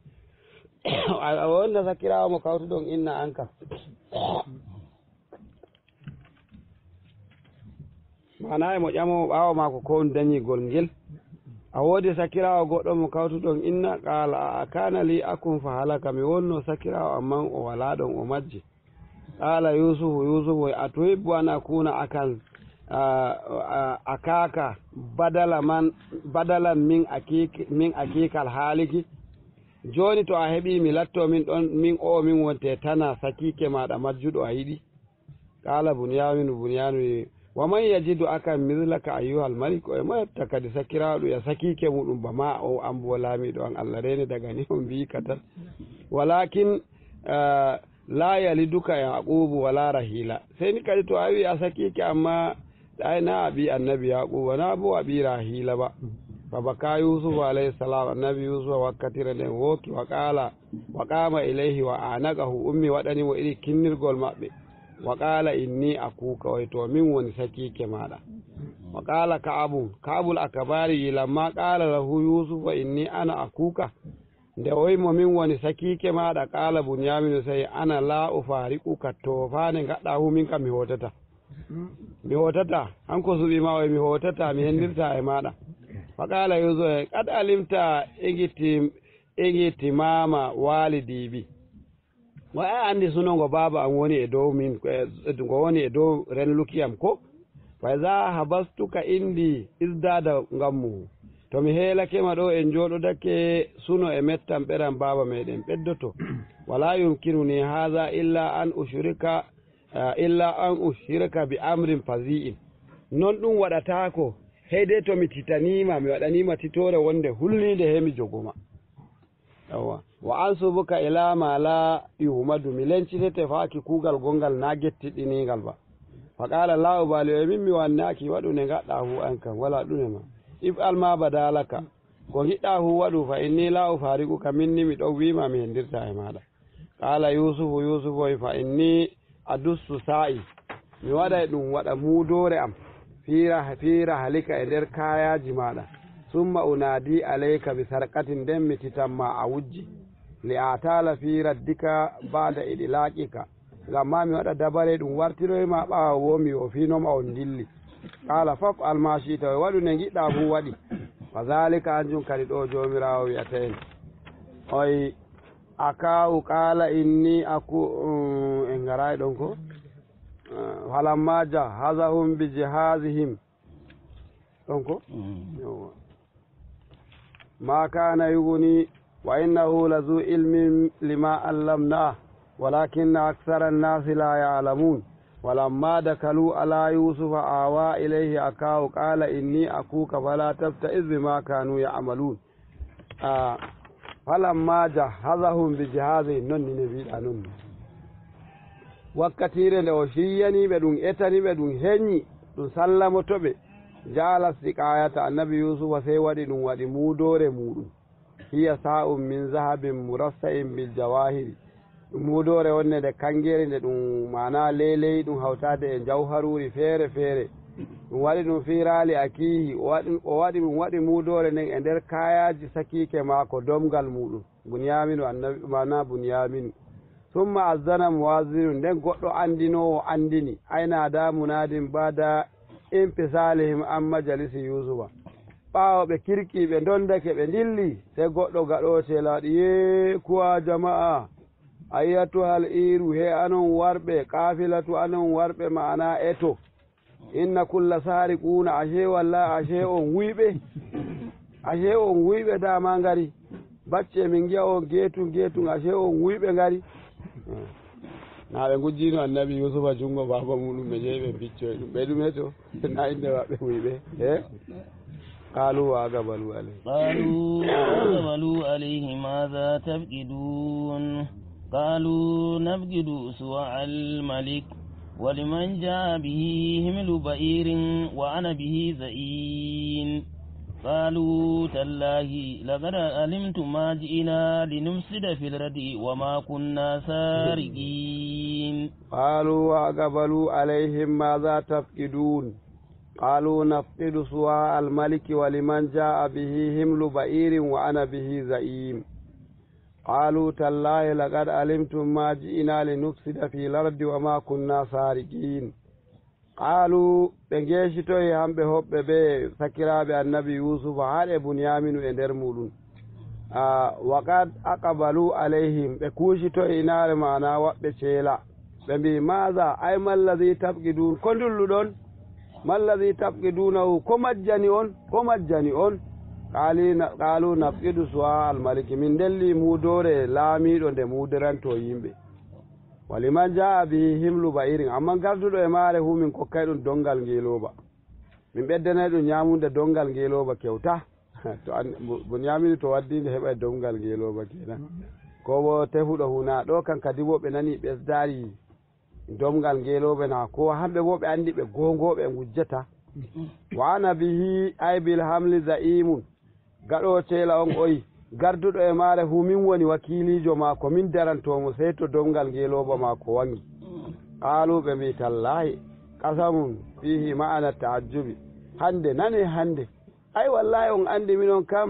a wonda sakirawo mo kawtuɗon inna an kam mana e mo ƴamomo ɓawo mako ko on dañigol ngel a woodi sakirawo goɗɗo mo kawtuɗon inna qala a kana li akum fa halaka mi wonno sakirawo amman o wala ɗon o majji qala yusufu a tuhibbu an akuna akan akaka badalan min akikal haaliki joni to a heɓi mi latto min ɗon min wonte tana sakike maɗa majjuɗo a yiɗi qala bunyaminu wa man yajidu akan mislaka ayyuhal malik o mo hetta kadi sakiraɗo ya sakike muɗum ba ma o ambo laamiɗo an Allah reni daga ni on mbika tan walakin la yaliduka yaqubu wala rahila sai ni kadi to a wi a sakike amma ai na abi annabi yaquba na bo abi rahila ba fa baka yusuf alayhi salam annabi yusuf wakkatire nden woki wa qama ilayhi wa anaqahu ummi waɗani mo iri kinnirgol maɓɓe wa qala inni akuka way to min woni sakike maɗa wa qala ka'abul akbari lamma qala lahu yusuf inni ana akuka nde oymo min woni sakike maɗa qala bunyaminu sey ana la ufariquka to fane gaɗɗa hu min kam mi hotata hanko suɓi ma mi hotata mi hendirta e maɗa fa qala yusuf qad alimta egiti mama walidi bi mo a andi sunongo baba am woni e dow min go woni e dow renlukiyam ko fa za habastuka indi isdada ngammu to mi heelakema ɗo en jooɗodake suno e mettam ɓeran baba meɗen ɓeddoto wala yumkinuni haha illa an ushirika bi amrin fazi'in non ɗum waɗatako heyde to mi titanima mi waɗanima titore wonde hullide hemi jogoma yawa wa ansubuka ila ma la yuhmadu mi lencitete faaki kuugal gongal na gettiɗinigal ba fa qala la ubali o min mi wannaki waɗu ne gaɗɗa hu an kan wala ɗune ma if alma badalaka ko giɗɗa hu waɗu fa inni la ufariquka minni mi ɗon wima mi hendirta e maɗa qala yusufu fa inni adussu sa'i mi waɗay ɗum waɗa muudore am fiira halika e nder kayaji maɗa summa unadi alayka bi sarqatin nden mi titanma a wujji li atala fi raddika bada idlaqika ngam ma mi waɗa dabare ɗum wartiroyma ɓawa wo mi o finoma on dilli qala faf almashita waɗu ne giɗɗa fu waɗi fa zalika anjum kadi ɗo jomirawo wiyata en oy akahu qala inni aku en garay ɗon ko falamma jahazahum bi jihazihim ɗon ko ma kana yughni wa innahu lazu ilmin lima allamna walakinna akthara an-nasi la ya'lamun ولما دخلوا على يوسف آوى إليه أخاه قال إني أخوك فلا تبتئس بما كانوا يعملون فلما جهزهم بجهازهم نون نبي أنون وكثير لوشيني بدون إتني بدون هني دون سلم توبي جعل السقاية النبي يوسف سيودي دون ودي مودور مود هي ساء من ذهب مرصع بالجواهر mudore wonne de kangere nde ɗum mana leley ɗum hawtade e jawharuri feere feere ɗum waɗi ɗum firali akihi o waɗi ɗum waɗi mudore nden e nder kayaji sakike maako domgal muɗum bunyaminu annabi mana bunyaminu summa azzana muwazzinu nden goɗɗo andinowo andini ayna da munadin bada impisalihim an majalisi yusufa ɓaawo ɓe kirki ɓe dondake ɓe dilli sey goɗɗo gaɗotela waɗi ye kuwa jama'a ayyatuha al-iru he anon warɓe kafilatu anon warɓe ma'ana eto inna kulla sariquna ashe walla ashe on wuyɓe dama ngari bacce min giya on geetun ashe on wuyɓe ngari na ɓe gujjino annabi yusufa jungo baba muɗum ɓe jeeyi ɓe biccoy ɗum ɓe ɗum eto na inde maɓɓe wuyɓe e قالوا وأقبلوا عليه ماذا تفقدون قالوا نفقد سواء الملك ولمن جاء به حمل بئير وأنا به زعيم قالوا تالله لقد علمتم ما جئنا لنفسد في الأرض وما كنا سارقين قالوا وأقبلوا عليهم ماذا تفقدون قالوا نفقد سواء الملك ولمن جاء به حمل بئير وأنا به زعيم قالوا تالله لقد علمتم ما جئنا لنفسد في الأرض وما كنا سارقين قالوا بنجيشتوي همبه هبه به سكرابي النبي يوسف هذا بنيامين اندر مولون وقد أقبلوا عليهم بكوشتوي نار معنا وبشيلا بمي ماذا أي ما الذي تفقدون كندل دون ما الذي تفقدونه كمجاني أون قالوا نفقد سواء الملك من دلي مودور لامي دون مودران تو يمبي ولمن جاء به حمل بئير amma garduɗo e maare hu min kokkay ɗum dongal ngeloba min ɓeddanay ɗum ñamude dongal ngeloba kewta to ñamini to waddinde heɓa dongal ngeloba kenan ko bo tefuɗo huna ɗo kan kadi bo ɓe nani ɓesdari dongal ngeloɓe na ko hamɓe bo ɓe andi ɓe gongoɓe gujjata wa ana bihi ay bil hamli zaimun gaɗo tela on oyi garduɗo e maare fu min woni wakilijo maako min darantomo sey to dongal ngeloba maako wangi qaaluɓe mbi tallahi qasamum fihi ma'ana taajjubi hande nane hande ay wallahi on andi minon kam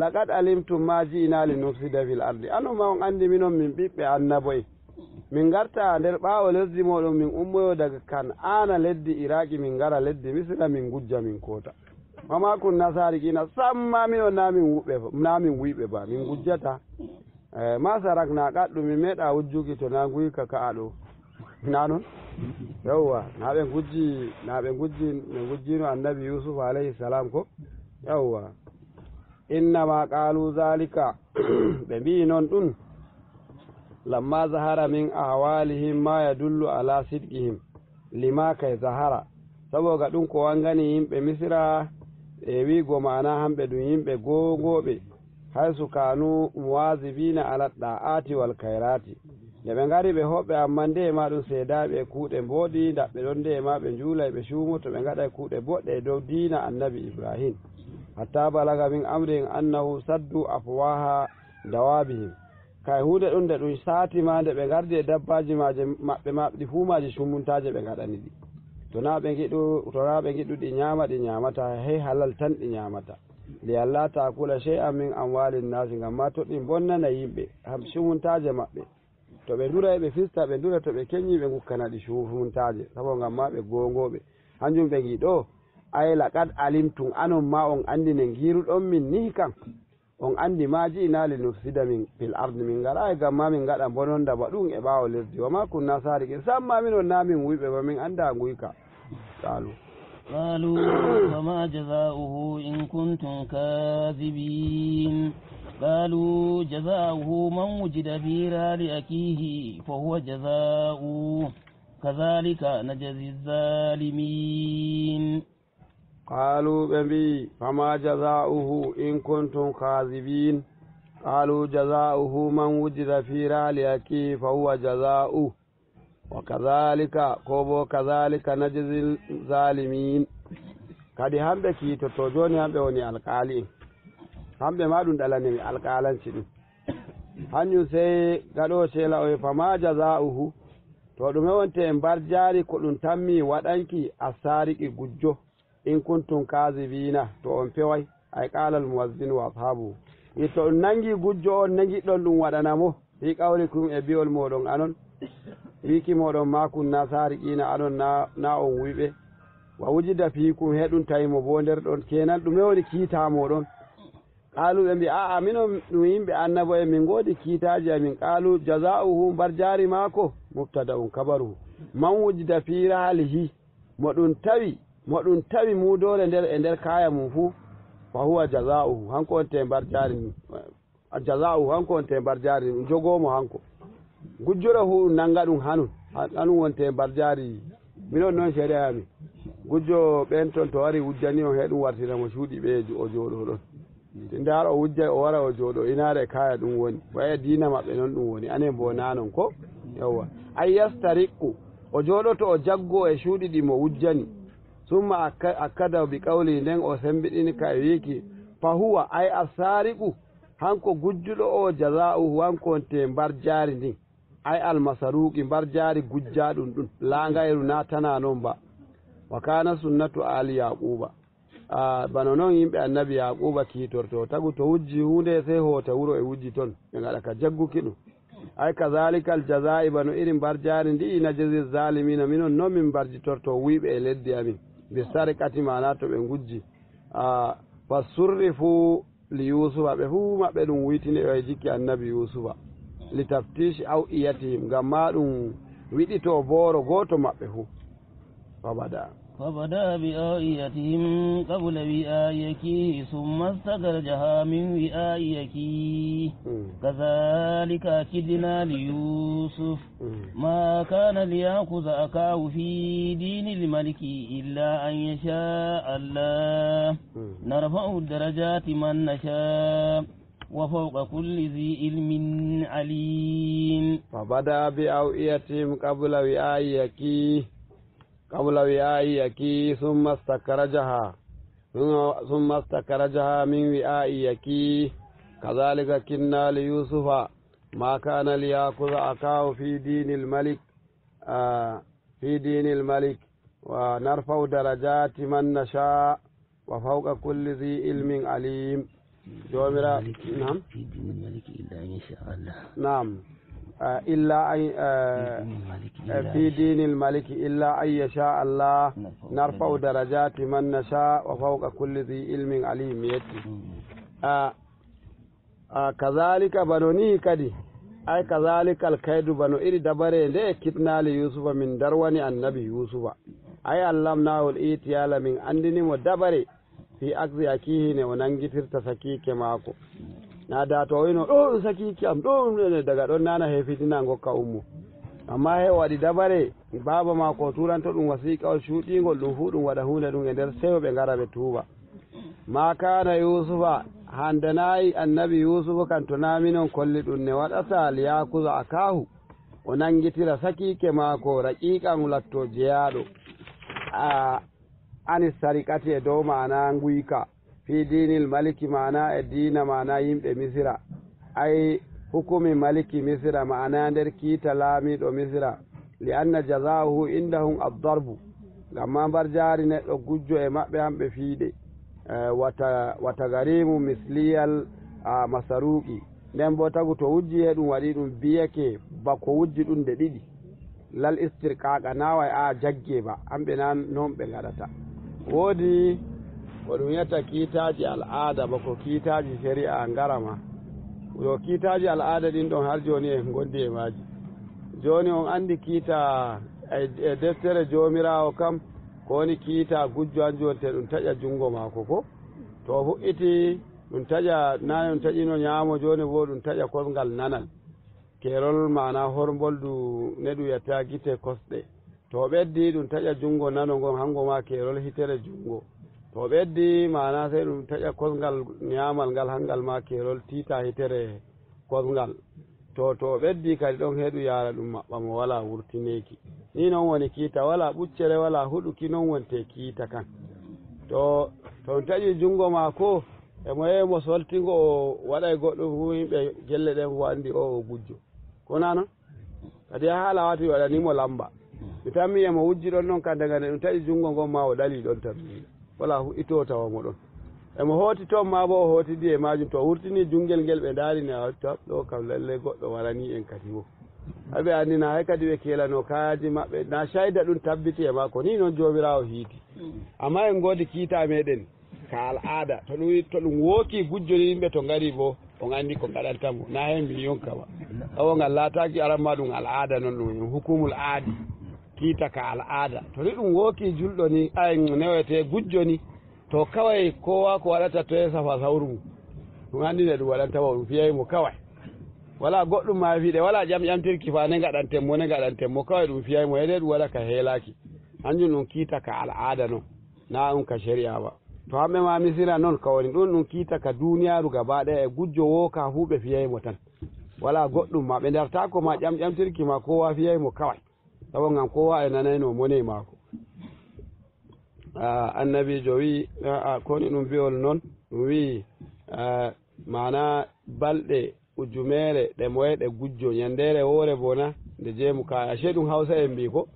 laqad alimtum ma ji'ina li nufsida fil ardi anoma on andi minon min ɓiɓɓe annaboye min garta nder ɓaawo lesdi moɗon min ummoyo daga kan ana leddi iraki min gara leddi misra min gujja min koota wama kunna sariqina samma minon namin wuyɓe ba min gujjata ma sarakna qaɗɗu mi meeɗa wujjuki to na guyka ka'aɗo na noon yawwa naɓe gujjino annabi yusuf alayhi salam ko yawwa innama qalu zalika ɓe mbi noon ɗum lamma zahara min ahwalihim ma yadullu ala sidqihim lima kay zahara saboga ɗum ko wangani yimɓe misra e wigo mana hamɓe ɗum yimɓe gongoɓe haysu kanu muwazibina ala da'ati wal kairati nde ɓe ngari ɓe hoɓɓe amma nde ma ɗum seedaɓe kuuɗe mboɗi daɓɓe ɗon nde ma ɓe juulay ɓe cuumo to ɓe gaɗa kuuɗe boɗɗe dow diina annabi ibrahim hatta balaga min amrin annahu saddu afwaha dawabihim kay huude ɗum nde ɗum satima nde ɓe gardi e dabbaji maɓɓe ɗi fuumaji cummuntaje ɓe gaɗani ɗi tona ɓe giɗu ɗi ñamata hey halal tan ɗi ñamata li allah takula shay'an min amwalin nasi ngam ma to ɗi bonnana yimɓe ham cumuntaje maɓɓe to ɓe dura ɓe fista ɓe dura to ɓe keñi ɓe gukkana ɗi cumuntaje sabo ngam ma ɓe gongoɓe hanjum ɓe giɗo ay laqad alimtum anon ma on andi ne giruɗon min ni kam on andi ma ji'na linufsida min fil ardi min ngara gamma min gaɗa bononda ba ɗum e ɓawo lesdi wa ma kunna sariqin samma min on na min wuyɓe ba min anda guyka قالوا فما جزاؤه إن كنتم كاذبين قالوا جزاؤه من وجد في رحل أخيه فهو جزاؤه كذلك نجزي الظالمين قالوا بنبي فما جزاؤه إن كنتم كاذبين قالوا جزاؤه من وجد في رحل أخيه فهو جزاؤه وكذلك كوبو كذلك نجزي الظالمين kadi hamɓe kiitoto joni hamɓe woni alkali hamɓe ma ɗum ɗalanimi alkalanci ɗum hanjum sey gaɗo sela o fama jaza'uhu to ɗume wonte en mbar jaari ko ɗum tammi waɗanki a sariki gujjo in kuntum kasibina to on peway ay qalal muwazzin wa ashabu to on nangi gujjo on nangiɗɗon ɗum waɗanamo fi qawlikum e biwol moɗon anon wiki moɗon ma kunna sariqina anon na on wuyɓe wa wujida fiikum heɗum tawimo bo nder ɗon kenan ɗume woni kiita moɗon qalu ɓe mbi aa minon ɗum yimɓe annabo en min goodi kiitaji amin qalu jaza'uhu mbar jaari maako mubtada um kabaruhu man wujida fi rahalihi mo ɗum tawi mudore nder e nder kaya mum fuu fa huwa jaza'uhu hanko wonte mbar jaari ni jaza'uhu hanko wonte mbar jaari ni jogomo hanko gujjoro hu nanga ɗum hanum wonte mbar jaari minon noon seeɗa amin gujjo ɓen toon to wari wujjani on heɗum wartinamo cuuɗi ɓe o jooɗo ɗon ndar o wujjay o wara o jooɗo inaare kaya ɗum woni waya diina maɓɓe noon ɗum woni anen bo nanon ko yawwa ay yastariqu o jooɗoto o jaggo e cuuɗi ɗi mo wujjani summa akkada bi qawli nden o sembiɗini ka e wiiki fa huwa ay asariqu hanko gujjuɗo o jaza'uhu hanko wonte mbar jaari ndin ay almasaruqi mbar jaari gujjaɗum ɗum laangayru natana noon ba wa kana sunnatu ali yaquba bano noon yimɓe annabi yaquba kiitorto tagu to wujji hunde sey hoota wuro e wujji toon ɓe gaɗa ka jagguki ɗum ay kazalika al jazai bano irin mbar jaari ndi najazi zalimina minon noon min mbarjitorto wuyɓe e leddi amin bi sarikati mana to ɓe gujji fa surrifu li yusufa ɓe fuu maɓɓe ɗum wuytine e jikki annabi yusufa li taftishi aw iyatihim ngam ma ɗum wiɗito booro goto maɓɓe fuu فبدا بآياتهم قبل وآيكيه ثم استخرجها من وآيكيه كذلك كدنا ليوسف ما كان ليأخذ أخاه في دين الملك إلا أن يشاء الله نرفع الدرجات من نشاء وفوق كل ذي علم عليم فبدا بآياتهم قبل وآيكيه قبل وعائك ثم استخرجها من وعائك كذلك كنا ليوسف ما كان ليأخذ أخاه في دين الملك ونرفع درجات من نشاء وفوق كل ذي علم عليم نعم في دين الملك إلا أن يشاء الله نعم إلا أن في دين الملك إلا أن يشاء الله نرفع درجات من نشاء وفوق كل ذي علم عليم يتي كذلك بنوني كدي أي كذلك الكيد بنو إري دبره ده كتنا ليوسف من درواني النبي يوسف أي علمناه الإتيال من عندنا ودبره في أخذ أكيه وننجي تسكيك معكم na da to wino ɗo saki kiyam ɗo daga ɗon nana hefitina gokka ummu amma he waɗi dabare baba ma ko turanto ɗum wasiqawol cuuɗingol ɗum fu ɗum waɗa hunde ɗum e nder sewo ɓe ngara ɓe tuuba ma kana yusufa handanayi annabi yusufu kan to naminon kolli ɗum ne waɗata liyakuza akahu o nangitira sakike maako raqiqan latto jeyaɗo ani sarikati e dow mana nguyka fi dinil maliki mana e dina mana yimɓe misira ay hukumi maliki misira mana nder kiita laamiɗo misira li anna jazahu indahum addarbu ngam ma mbar jaari neɗɗo gujjo e maɓɓe hamɓe fiiɗe wata garimu misliyal masaruki nden bo tagu to wujji he ɗum waɗi ɗum biyake bako wujji ɗum nde ɗiɗi lal istirqaqa naway a jagge ba hamɓe nan noon ɓe gaɗata woodi ko ɗum yetta kiitaji al'ada bako kiitaji shari'a ngarama yo kiitaji al'ada ɗin ɗon har joni e gondi e maji joni on andi kiita e deftere jomirawo kam ko woni kiita gujjo an jonte ɗum taƴa jungo mako ko to hu'iti ɗum taƴa nane ɗum taƴino ñaamo joni bo ɗum taƴa kosngal nanal kerol mana hormboldu neɗum yetta guite kosɗe to ɓeddi ɗum taƴa jungo nano ngon hango ma kerol hitere jungo to ɓeddi mana sey ɗum taƴa kosngal ñamal ngal hangal ma kerol tita hitere kosngal to ɓeddi kadi ɗon heeɗu yara ɗum maɓɓa mo wala wurtineki ni noon woni kiita wala ɓuccere wala huɗuki noon wonte kiita kan to taƴi jungo ma ko emo yeyimo soltingo o waɗa goɗɗo fu yimɓe gelle ɗen fu andi o gujjo kona noon kadi ha haala wati waɗanimo lamba mi tammi emo wujji ɗon noon ka daga nde ɗum taƴi jungo ngon ma o ɗali ɗon tan wala ito tawamo ɗon emo hooti toon ma bo o hootidi e majum to wurtini jungel ngel ɓe daarini a tab ɗo kam lalle goɗɗo warani en kadi wo haɓe andina hay kadi ɓe kelano kayaji maɓɓe na sayda ɗum tabbiti e makko ni noon jomirawo hiiti amma en godi kiita meɗen ka al'ada to ɗum wooki gujjoni yimɓe to ngari bo on andi ko gaɗantamo na hen million kama ɗawo ngal laataki aranma ɗum al'ada noon ɗum hukumul aadi kiita ka al'ada to ni ɗum wooki julɗo ni newete gujjoni to kawai kowa ko waɗata to e safa sawru mum ɗum andi ne ɗum waɗantamo ɗum fiyaymo kawai wala goɗɗum ma fiɗe wala ƴamtirki fa ne gaɗantemmo kawai ɗum fiyaymo hede ɗum waɗa ka heelaki hanjum ɗum kiita ka al'ada noon na ɗum ka shari'a ba to hamɓe ma misira noon kawoni ɗum kiita ka duniyaru gaba ɗaya e gujjo woka fu ɓe fiyaymo tan wala goɗɗum ma ɓe dartako ma ƴamtirki ma kowa fiyaymo kawai sabo ngam kowa e nanayno mone mako annabijo wi koni ɗum biwol noon ɗum wi mana balɗe ujumere ɗe moyeɗe gujjo ñandere woore bona nde jeemu kaya ashe ɗum hausa en mbi ko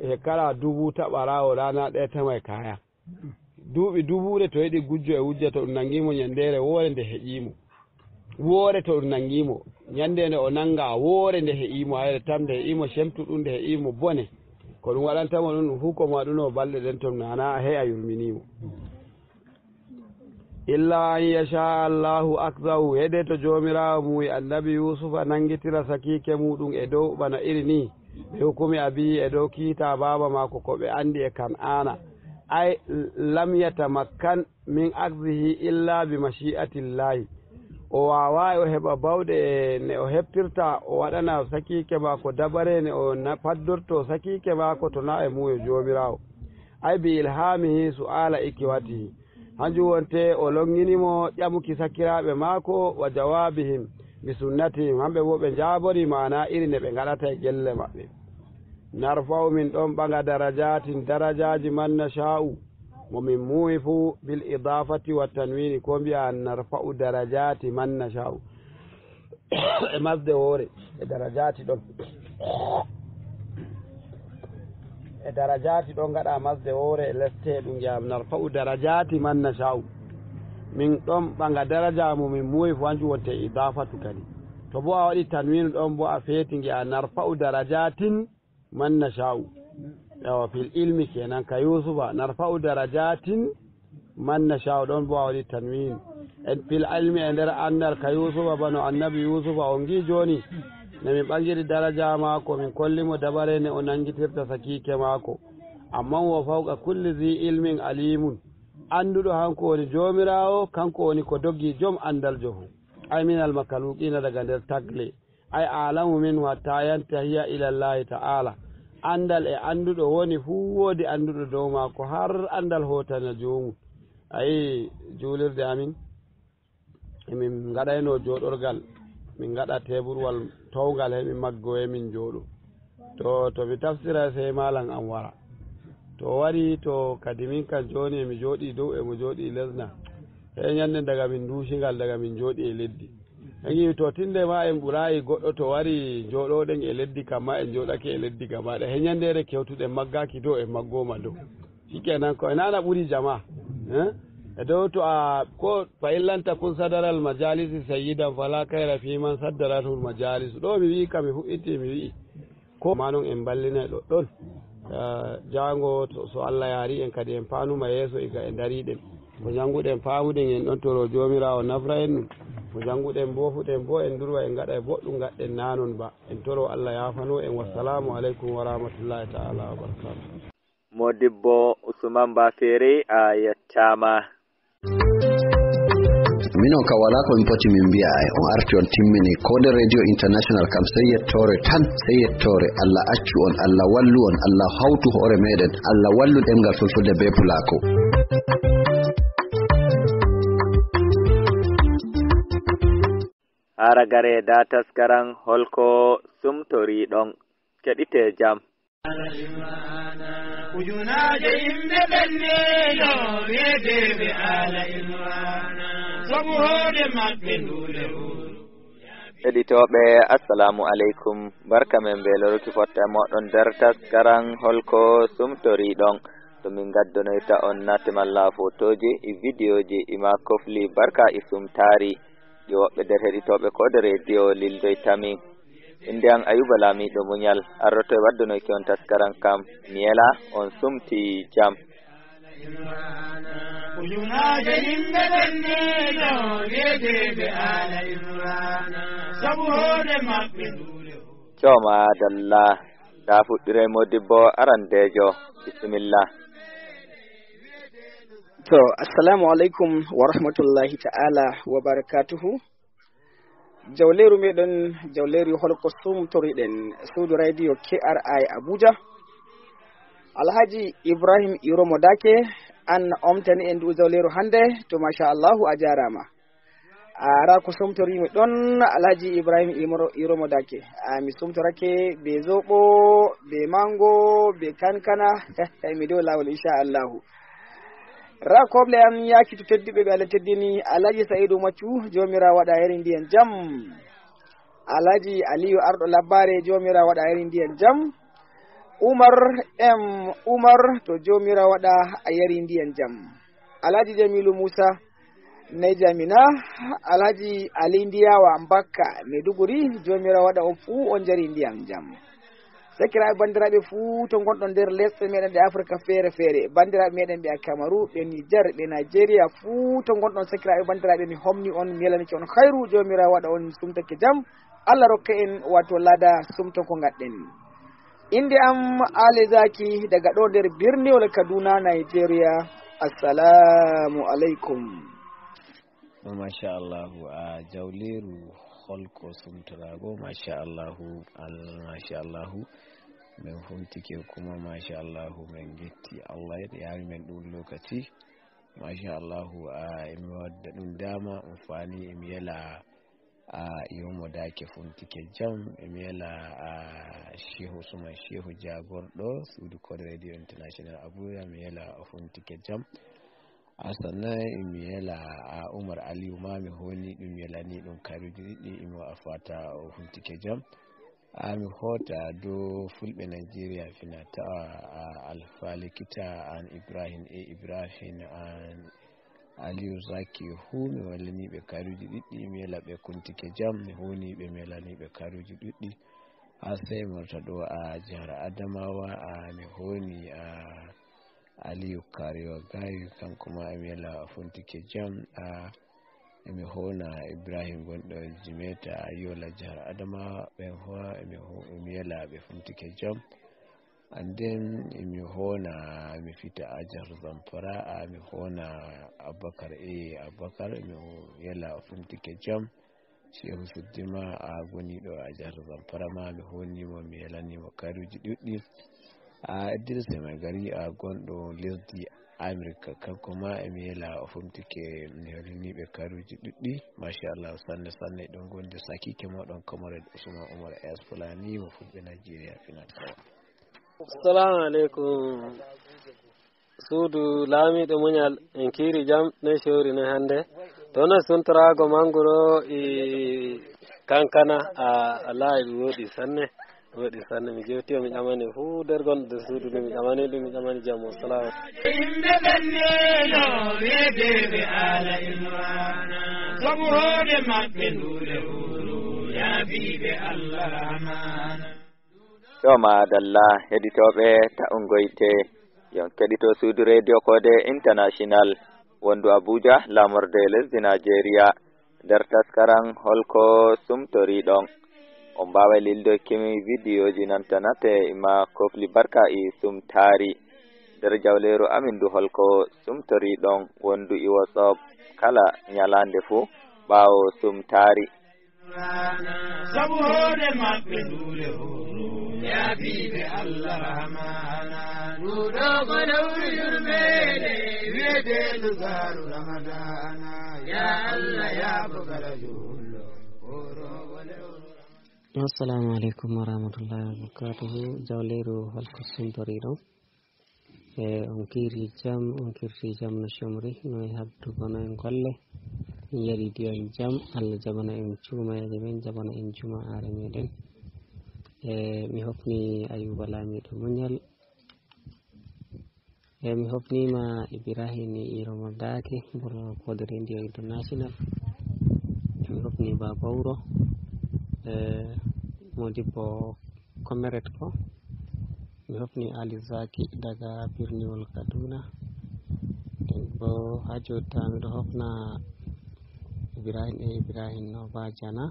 hekkara dubu taɓarawo rana ɗe tama kaya duuɓi dubuure to yiɗi gujjo e wujja to ɗum nangimo ñandere woore nde heƴimo woore to ɗum nangimo ñande nde o nanga woore nde heƴimo hayre tam nde heƴimo semtu ɗum nde heƴimo bone ko ɗum waɗantamo ɗum fu ko maɗuno balɗe ɗen ton nana he a yurminimo illa an yasha allahu akzahu hede to jomirawo muyi annabi yusufa nangitira sakike muɗum e dow bana iri ni ɓe hukumi abi e dow kiita baba mako ko ɓe andi e kan'ana ay lam yatamakkan min akzihi illa bi mashi'atillahi o wawa o heɓa bawɗe ne o heftirta o waɗana sakike mako dabare ne o paddorto sakike mako to na e muyo jomirawo ay bi ilhamihi su'ala ikiwatihi hanjum wonte o longinimo ƴamuki sakiraɓe mako wa jawabihim bi sunnatihim hamɓe bo ɓe jabori mana iri ne ɓe gaɗata e gelle maɓɓe narfa'u min ɗon ɓaga darajatin darajaji man nasha'u momin muwi fu bil idafati wa tanwini ko mbiya narfa'u darajati man nasha'u e masde woore e darajati ɗon e darajati ɗon gaɗa masde woore e leste ɗum jam narfa'u darajati man nasha'u min ɗon ɓaga daraja momin muwi fu hanjum wonte idafatu kadi to bo a waɗi tanwinu ɗon bo a feeti giya narfa'u darajatin man nasha'u yawa fil ilmi kenan ka yusufa narfa'u darajatin man nasha'u ɗon bo a waɗi tanwin en fil ilmi e nder andal ka yusufa bano annabi yusufa on gi joni ne min ɓangiri daraja mako min kollimo dabare ne o nangitirta sakike mako amma wo fawqa kulli zi ilmin alimun anduɗo hanko woni jomirawo kanko woni ko doggi joom andal jofu ay min al makaluqina daga nder tagle ay alamu minhu hatta yantahiya ila llahi ta'ala andal e anduɗo woni fuu woodi anduɗo dow maako har andal hotana jomum ayi juulirde amin emin gaɗayno jooɗorgal min gaɗa teburwal towgal hemin maggo emin jooɗo to mi tafsira sey malam am wara to wari to kadi min kan joni emi jooɗi dow emo jooɗi lesna e ñande daga min duusingal daga min jooɗi e leddi en to tinde ma en ɓurayi goɗɗo to wari jooɗoɗen e leddi kamma en jooɗake e leddi gamaɗa he ñandere kewtuɗen maggaki dow e maggoma dow shikenan ko nana ɓuuri jama e dow to a ko fa illanta kun sadaral majalisi sayyidan fala kayra fi man saddaratul majalis ɗo mi wi kam mi fuɗɗiti mi wi ko ma noon en ballinay ɗoɗɗon jango so Allah yaari en kadi en paanuma yeeso iga e dariɗen ko jannguɗen paamuɗen en ɗon toro jomirawo nafra en ɗum ko jannguɗen bofuɗen bo en durwa en gaɗa e boɗɗum gaɗɗen nanon ba en toro Allah yaafano en. Wassalamu aleykum wa rahmatullahi taala wa barakatuh. Modibbo Usman Bafere a yettama. Minon ka wala ko impoti min biya on arti on timmini Kode Radio International kam sai yettore Allah accu on, Allah wallu on, Allah hawtu hore meɗen, Allah wallu ɗemgal fulfulde be pulako. Haragare da taskaran holko sumtori ɗon keɗite jam. Ujunaje yimɓe ɓenneɗo weedeɓe ala ilwana sabu hoode maɓɓe nduule heɗitoɓe assalamu aleykum, barka men be loruki fotta moɗon nder taskaran holko sumtori ɗon to min gaddonoyta on natemalla photoji e vidéoji ima kofli barka e sumtari ɗi woɓɓe nder heɗitoɓe Kode Radio lildoytami. Inde an Ayuba Lamiɗo Muñal arroto e waddunoyki on taskaran kam miyela on sumti jam. Ujunaje yimɓe ɓenneɗo weedeɓe ala imrana sabu hoode maɓɓe nduule. Cooma dalla da fuɗɗire Modibbo arandejo bisimillah. To assalamu alaikum wa rahmatullahi ta'ala wa barakatuhu. Jawleru meɗen jawleru holko sumtoriɗen suudu radio KRI Abuja. Alhaji Ibrahim Iromo Dake an omtani en du jawleru hande to masha Allahu a jarama. Ara ko sumtorimi ɗon Alhaji Ibrahim Iromo Dake. Mi sumtorake be zoɓo, be mango, be kankana mi dow lawol insha Allahu. Rakoble am yakitu teddiɓe ɓe Allah teddini Alhaji Sa'idu Maccu jomira waɗa yeri ndiyan jam. Alhaji Aliyu Arɗo Labbare jomira waɗa yeri ndiyan jam. Umar to jomira waɗa yeri ndiyan jam. Alhaji Jamilu Musa Nejamina, Alhaji Ali Ndiyawa Mbakka Maiduguri jomira waɗa on fu on jari ndiyan jam. Sakiraɓe bandiraɓe fuu to gonɗon nder lesɗe meɗen ɗe Afrique feere bandiraɓe meɗen ɓe Cameroun, ɓe Niger, ɓe Nigeria fuu to gonɗon sakiraɓe bandiraɓe mi homni on mi yelaniki on khairu jomira waɗa on sumtake jam. Allah rokka en wato lada sumton ko gaɗɗen. Inde am Ali Zaki daga ɗo nder birniwol Kaduna Nigeria. Assalamu alaikum. Masha Allah a jawleru holko sumtorago masha Allahu min humtike kuma masha Allahu min getti Allah ya yi min ɗum lokaci masha Allahu imi wadda ɗum dama amfani imi yala Iromo Dake funtike jam imi yala Shehu Usman Shehu jagorɗo suudu Kode Radio International Abuja mi yala funtike jam. Sannan imi yala Umar Aliyu ma mi honi ɗum yalani ɗum karuji ɗiɗɗi imi a fata o huntike jam. Mi hota do fulɓe Nigeria fina tawa Alfa Likita an Ibrahim Ibrahim an Aliyu Zaki hu mi wallani ɓe karuji ɗiɗɗi mi yala ɓe kuntike jam mi honi ɓe mi yalani ɓe karuji ɗiɗɗi. Sai marta ɗo jihar Adamawa mi honi Aliyu Karewa Gayu kan kuma Amela Funtike jam emi hona Ibrahim Gondo Jimeta Yola jihar Adamawa ɓen hoa emi yala ɓe Funtike jam. And then emi hona mi fita a jihar Zamfara mi hona Abubakar Abubakar emi yala Funtike jam. Shehu Suddima goni ɗo a jihar Zamfara ma mi honi mo mi yalani mo karuji ɗuɗɗi. Idris mai gari gonɗo lesdi America kanko ma emi yela fumtike mi holini ɓe karuji ɗuɗɗi masha Allah sanne ɗon gonde sakike moɗon Comrade Usman Umar S Fulani mo fulɓe Nigeria finatawa. Assalamu alaikum suudu Lamiɗo Muñal en kiri jam ne shori ne hande tono suntorago mangoro e kankana Allah woɗi sanne mi jewti mi ƴamani fuu nder gonɗo suudu mi ƴamani ɗum mi ƴamani jam o salamu yimɓe ɓenneɗo weedeɓe ala ilwana sabu hoode maɓɓe nduule huru yaabiɓe Allah mana Toma dalla heditoɓe ta'ungoyte yon keɗito suudu radio kode international wondu Abuja lamorde lesdi Nigeria nder taskaran holko sumtori ɗon on mbawa lildo kimi vidéoji nantanate ima kofli barka e sumtari nder jawleru amin du holko sumtori ɗon wondu i WhatsApp kala nyalande fu ɓawo sumtari sabuhode maɓɓe dule ya bibe Allah rahmana nudo godawri yurmede wede lugaru ramadana ya Allah ya bugala jullo assalamu alaikum warahmatullahi wabarakatuh jawleru holko sumtoriɗo on kirti jam no chomri no habdu bono en golle en yari dio en jam Allah jabana en cuumaje men jabana en juma are meɗen mi hofni Ayuba Lamiɗo muñal mi hofnima Ibrahim Iromo Dake boro Code Radio International mi hofni Babawro Modibo Comeret ko mi hofni Ali Zaki daga Birniwol Kaduna bo ha jotta miɗo hofna Ibrahim no Bajana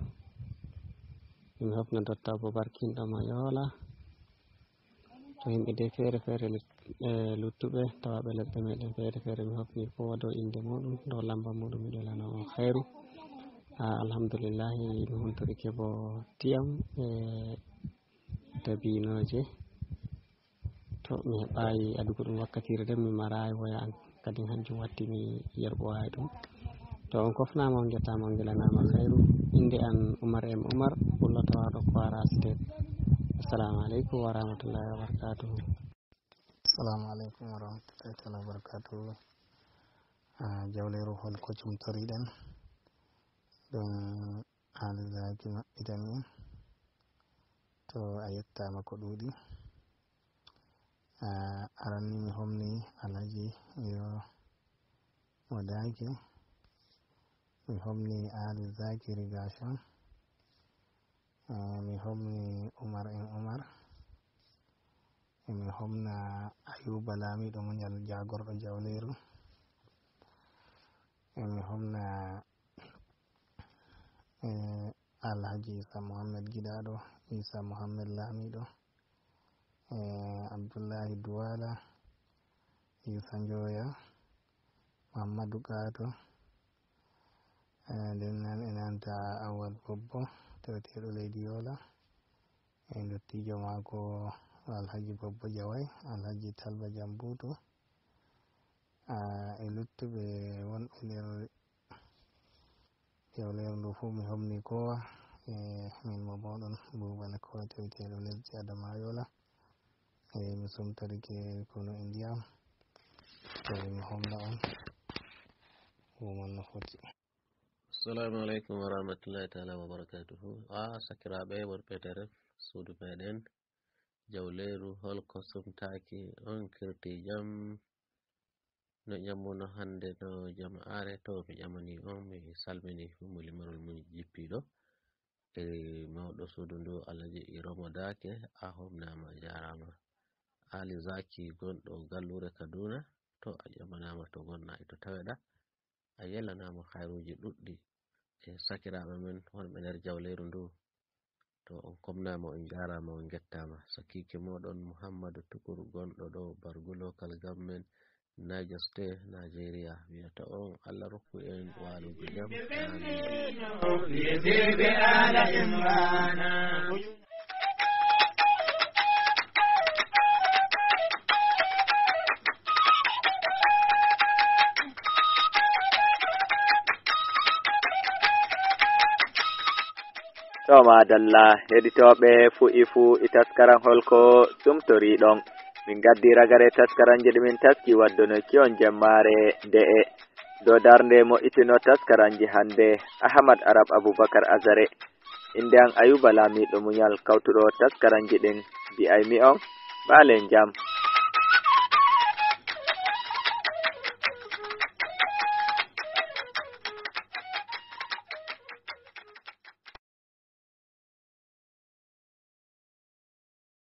mi hofna Dr. Abubakar Kinɗo Mayola to yimɓe de feere feere luttuɓe tawaɓe leɗɗe meɗen feere feere mi hofni ko dow inde muɗum dow lamba muɗum miɗo lana on khairu alhamdulillahi mi huntorike bo tiyam dabinoje to mi heɓayi adugo ɗum wakkatire nden mi marayi woya an kadi hanjum watti mi yerɓowayi ɗum to on kofnama on jettama on gilanama khairu inde an Umar M Umar ɓullotowaɗo Kwara State. Assalamu alaikum wa rahmatullahi wa barakatuh. Assalamu alaikum wa rahmatullahi wa barakatuh. Jawleru holko cumtoriɗen ɗum haalizaji maɓɓitan en to a yettama ko ɗuuɗi aranni mi homni Alhaji yo Modake mi homni Ali Zakiri Gashon mi homni Umar en Umar mi homna Ayuba Lamiɗo muñal jagorɗo jawleru mi homna Alhaji Isa Muhammad Giɗaɗo Isa Muhammad Lamiɗo Abdullahi Duwala Yusa Njoya Muhammadu Gato nden nan enanta Awal Bobbo teweteɗo leydi Yola dottijo mako Alhaji Bobbo Jaway Alhaji Talba Jambuto luttuɓe wonɓe nder jawleru ndu fu mi homni kowa min mo moɗon Bubala kowa teweteɗo lesdi Adama Yola mi sumtorike kono e ndiyam to mi homna on wumon no foti. Assalamu alaikum wa rahmatullahi ta'ala wa barakatuhu. Sakiraɓe wonɓe nder suudu meɗen jawleru holko sumtaki on kirti jam no ƴammuno hande no jama'are to mi ƴamani on mi salmini humuli marol mum jippiɗo e mawɗo suudu ndu Alhaji Iromo Dake a homnama jarama. Ali Zaki gonɗo gallure Kaduna to a ƴamanama to gonna e to taweɗa a yelanama khairuji ɗuɗɗi e sakiraɓe men wonɓe nder jawleru ndu to on komnama on jarama on gettama. Sakiki moɗon Muhammadu Tukur gonɗo ɗo Bargu Local Government Niger State Nigeria wiyata on Allah rokku en walugo jam. To madalla heditoɓe fu taskaran holko sumtori ɗon min gaddi ragare taskaranji ɗumin taski waddono kiyon jemmare de'e dow darnde mo itino taskaranji hande Ahmad Arab Abubakar Azare inde an Ayuba Lamiɗo muñal kawtuɗo taskaranji ɗin mbi'aymi on balen jam.